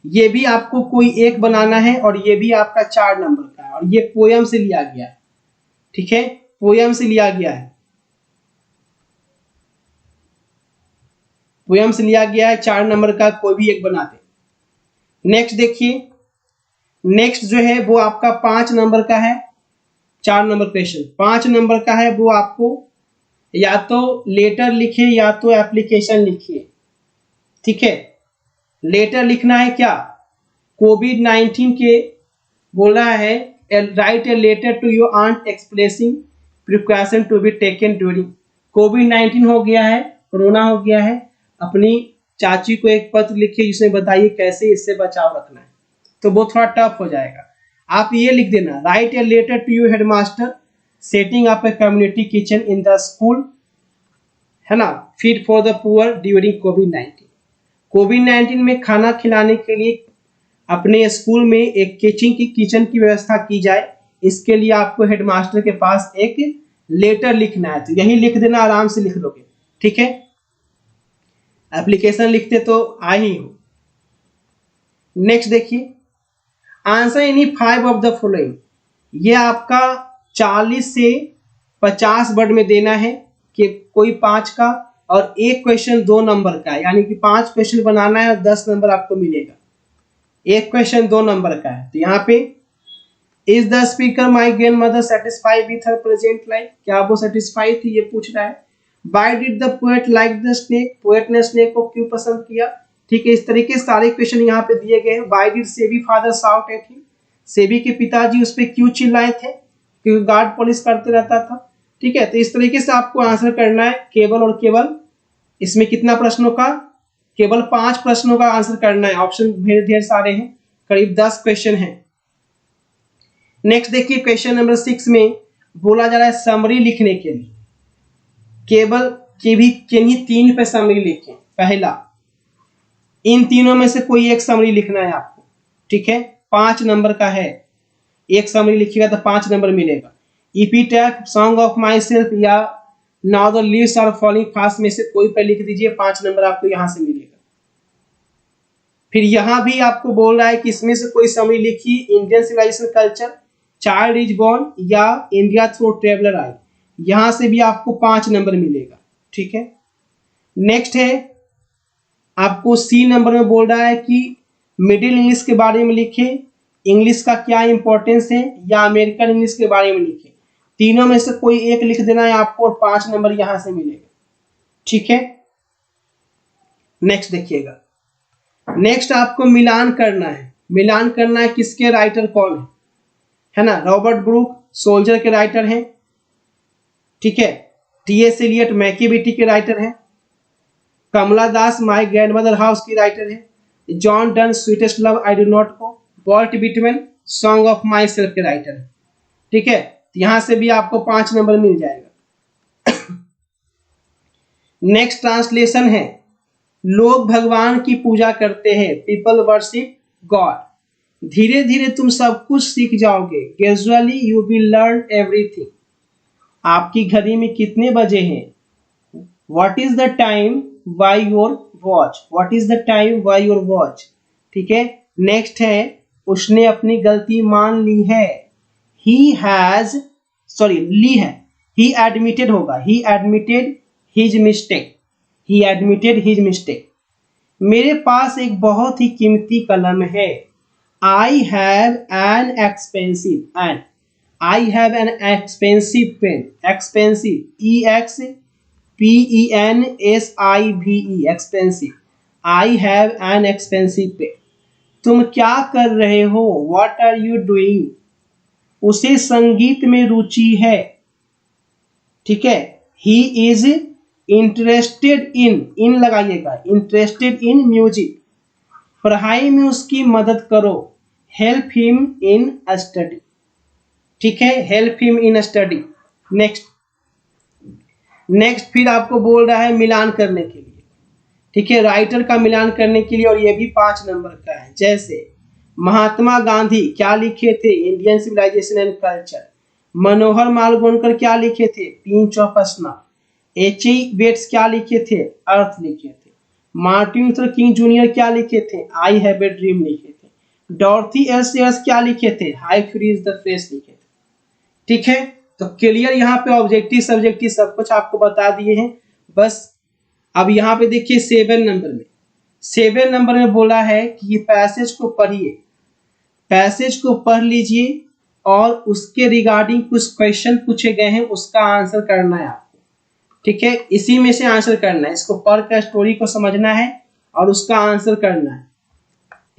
Speaker 1: ये भी आपको कोई एक बनाना है और ये भी आपका 4 नंबर का है, और ये पोयम से लिया गया है। ठीक है, पोयम से लिया गया है, पोयम से लिया गया है, 4 नंबर का कोई भी एक बना दे। नेक्स्ट देखिए, नेक्स्ट जो है वो आपका 5 नंबर का है, 4 नंबर क्वेश्चन 5 नंबर का है, वो आपको या तो लेटर लिखिए या तो एप्लीकेशन लिखिए। ठीक है, लेटर लिखना है क्या, कोविड-19 के बोला है, write a letter to your aunt expressing precaution to be taken during, कोविड-19 हो गया है, कोरोना हो गया है, अपनी चाची को एक पत्र लिखिए जिसमें बताइए कैसे इससे बचाव रखना है। तो वो थोड़ा टफ हो जाएगा, आप ये लिख देना, write a letter to your headmaster setting up a community kitchen in the school है ना, feed for the poor during कोविड-19। कोविड-19 में खाना खिलाने के लिए अपने स्कूल में एक किचन की व्यवस्था की जाए। इसके लिए आपको हेडमास्टर के पास एक लेटर लिखना है, तो यही लिख देना, आराम से लिख लोगे, ठीक है। एप्लीकेशन लिखते तो आ ही हो। नेक्स्ट देखिए, answer any 5 of the following. ये आपका 40 से 50 वर्ड में देना है कि कोई 5 का, और एक क्वेश्चन 2 नंबर का है, यानी कि 5 क्वेश्चन बनाना है और 10 नंबर आपको मिलेगा। एक क्वेश्चन 2 नंबर का है, तो यहाँ पे is the speaker my grand mother satisfied with her present life, क्या वो सेटिस्फाइड थी, ये पूछ रहा है। Why did the poet like the snake? Poet ने स्नेक को क्यों पसंद किया, ठीक है। इस तरीके से सारे क्वेश्चन यहाँ पे दिए गए हैं। Why did SEBI father shout at him? SEBI के पिताजी उस पर क्यों चिल्लाए थे, क्योंकि गार्ड पुलिस करते रहता था, ठीक है। तो इस तरीके से आपको आंसर करना है, केवल और केवल इसमें कितना प्रश्नों का, केवल 5 प्रश्नों का आंसर करना है। ऑप्शन ढेर सारे हैं, करीब 10 क्वेश्चन हैं। नेक्स्ट देखिए, क्वेश्चन नंबर 6 में बोला जा रहा है समरी लिखने के लिए केवल किन्हीं 3 पे समरी लिखें। पहला, इन तीनों में से कोई एक समरी लिखना है आपको, ठीक है। 5 नंबर का है, एक समरी लिखिएगा तो 5 नंबर मिलेगा। Epitaph, song of myself या now the leaves are falling fast में से कोई पे लिख दीजिए, 5 नंबर आपको यहां से मिलेगा। फिर यहां भी आपको बोल रहा है कि इसमें से कोई समरी लिखिए, Indian civilization culture, child is born या इंडिया थ्रू ट्रेवलर आई, यहां से भी आपको 5 नंबर मिलेगा, ठीक है। नेक्स्ट है आपको सी नंबर में बोल रहा है कि मिडिल इंग्लिश के बारे में लिखे, इंग्लिश का क्या इंपॉर्टेंस है, या अमेरिकन इंग्लिश के बारे में लिखे। तीनों में से कोई एक लिख देना है आपको और 5 नंबर यहां से मिलेगा, ठीक है। नेक्स्ट देखिएगा, नेक्स्ट आपको मिलान करना है। मिलान करना है किसके राइटर कौन है ना। रॉबर्ट ब्रूक सोल्जर के राइटर हैं, ठीक है। टी.एस. एलियट मैकीबेटी के राइटर हैं। Kamala Das my grandmother house की राइटर है। John Donne sweetest love I do not go, Walt Whitman song of myself के राइटर है, ठीक है। यहां से भी आपको 5 नंबर मिल जाएगा। नेक्स्ट ट्रांसलेशन है, लोग भगवान की पूजा करते हैं, पीपल वर्शिप गॉड। धीरे धीरे तुम सब कुछ सीख जाओगे, gradually you will learn everything. आपकी घड़ी में कितने बजे हैं, what is the time by your watch, what is the time by your watch, ठीक है। नेक्स्ट है, उसने अपनी गलती मान ली है, ही हैज ली है, ही एडमिटेड होगा, ही एडमिटेड हिज मिस्टेक, ही एडमिटेड हिज मिस्टेक। मेरे पास एक बहुत ही कीमती कलम है, I have an expensive and I have an expensive pen, expensive, E-X-P-E-N-S-I-V-E, expensive. I have an expensive pen. तुम क्या कर रहे हो, What are you doing? उसे संगीत में रुचि है, ठीक है। He is interested in लगाइएगा, interested in music. पढ़ाई में उसकी मदद करो, help him in study, ठीक है, help him in study. Next फिर आपको बोल रहा है मिलान करने के लिए, ठीक है, राइटर का मिलान करने के लिए, और ये भी 5 नंबर का है। जैसे महात्मा गांधी क्या लिखे थे, इंडियन सिविलाइजेशन एंड कल्चर। मनोहर मालगोनकर क्या लिखे थे, पिंच ऑफ स्नॉफ। H.E. बेट्स क्या लिखे थे, अर्थ लिखे थे। मार्टिन लूथर किंग जूनियर क्या लिखे थे, आई हैव ए ड्रीम लिखे थे। डॉर्थी एल सेयर्स क्या लिखे थे, हाई फ्रीज द फेस लिखे थे, ठीक है। तो क्लियर यहाँ पे ऑब्जेक्टिव सब्जेक्टिव सब कुछ आपको बता दिए हैं। बस अब यहाँ पे देखिए 7 नंबर में बोला है कि ये पैसेज को पढ़िए, पैसेज को पढ़ लीजिए और उसके रिगार्डिंग कुछ क्वेश्चन पूछे गए हैं, उसका आंसर करना है आपको, ठीक है। इसी में से आंसर करना है, इसको पढ़ कर स्टोरी को समझना है और उसका आंसर करना है।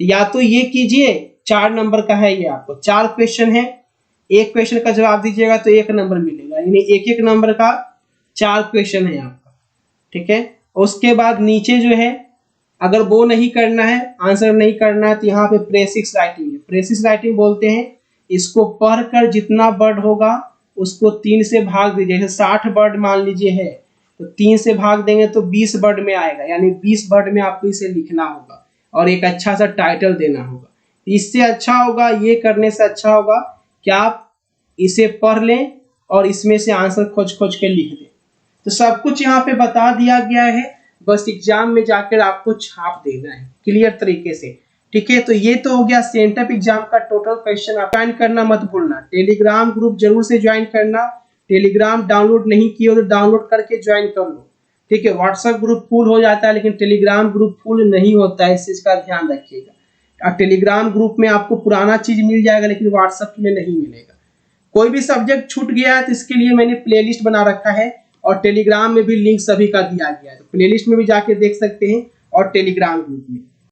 Speaker 1: या तो ये कीजिए, 4 नंबर का है ये, आपको 4 क्वेश्चन है, एक क्वेश्चन का जवाब दीजिएगा तो 1 नंबर मिलेगा, यानी 1-1 नंबर का 4 क्वेश्चन है आपका, ठीक है। उसके बाद नीचे जो है, अगर वो नहीं करना है, आंसर नहीं करना है, तो यहाँ पे प्रेसिक्स राइटिंग है। प्रेसिक्स राइटिंग बोलते हैं, इसको पढ़कर जितना वर्ड होगा उसको 3 से भाग दीजिए। जैसे 60 वर्ड मान लीजिए है, तो 3 से भाग देंगे तो 20 वर्ड में आएगा, यानी 20 वर्ड में आपको इसे लिखना होगा और एक अच्छा सा टाइटल देना होगा। इससे अच्छा होगा, ये करने से अच्छा होगा कि आप इसे पढ़ लें और इसमें से आंसर खोज खोज के लिख दें। तो सब कुछ यहाँ पे बता दिया गया है, बस एग्जाम में जाकर आपको छाप देना है क्लियर तरीके से। ठीक है, तो ये तो हो गया सेंटअप एग्जाम का टोटल क्वेश्चन। आप ज्वाइन करना मत भूलना, टेलीग्राम ग्रुप जरूर से ज्वाइन करना। टेलीग्राम डाउनलोड नहीं किए हो तो डाउनलोड करके ज्वाइन कर लो। ठीक है, व्हाट्सएप ग्रुप फुल हो जाता है लेकिन टेलीग्राम ग्रुप फुल नहीं होता है, इस चीज का ध्यान रखिएगा। और टेलीग्राम ग्रुप में आपको पुराना चीज मिल जाएगा लेकिन व्हाट्सएप में नहीं मिलेगा। कोई भी सब्जेक्ट छूट गया है तो इसके लिए मैंने प्लेलिस्ट बना रखा है और टेलीग्राम में भी लिंक सभी का दिया गया है, तो प्लेलिस्ट में भी जाके देख सकते हैं और टेलीग्राम ग्रुप में।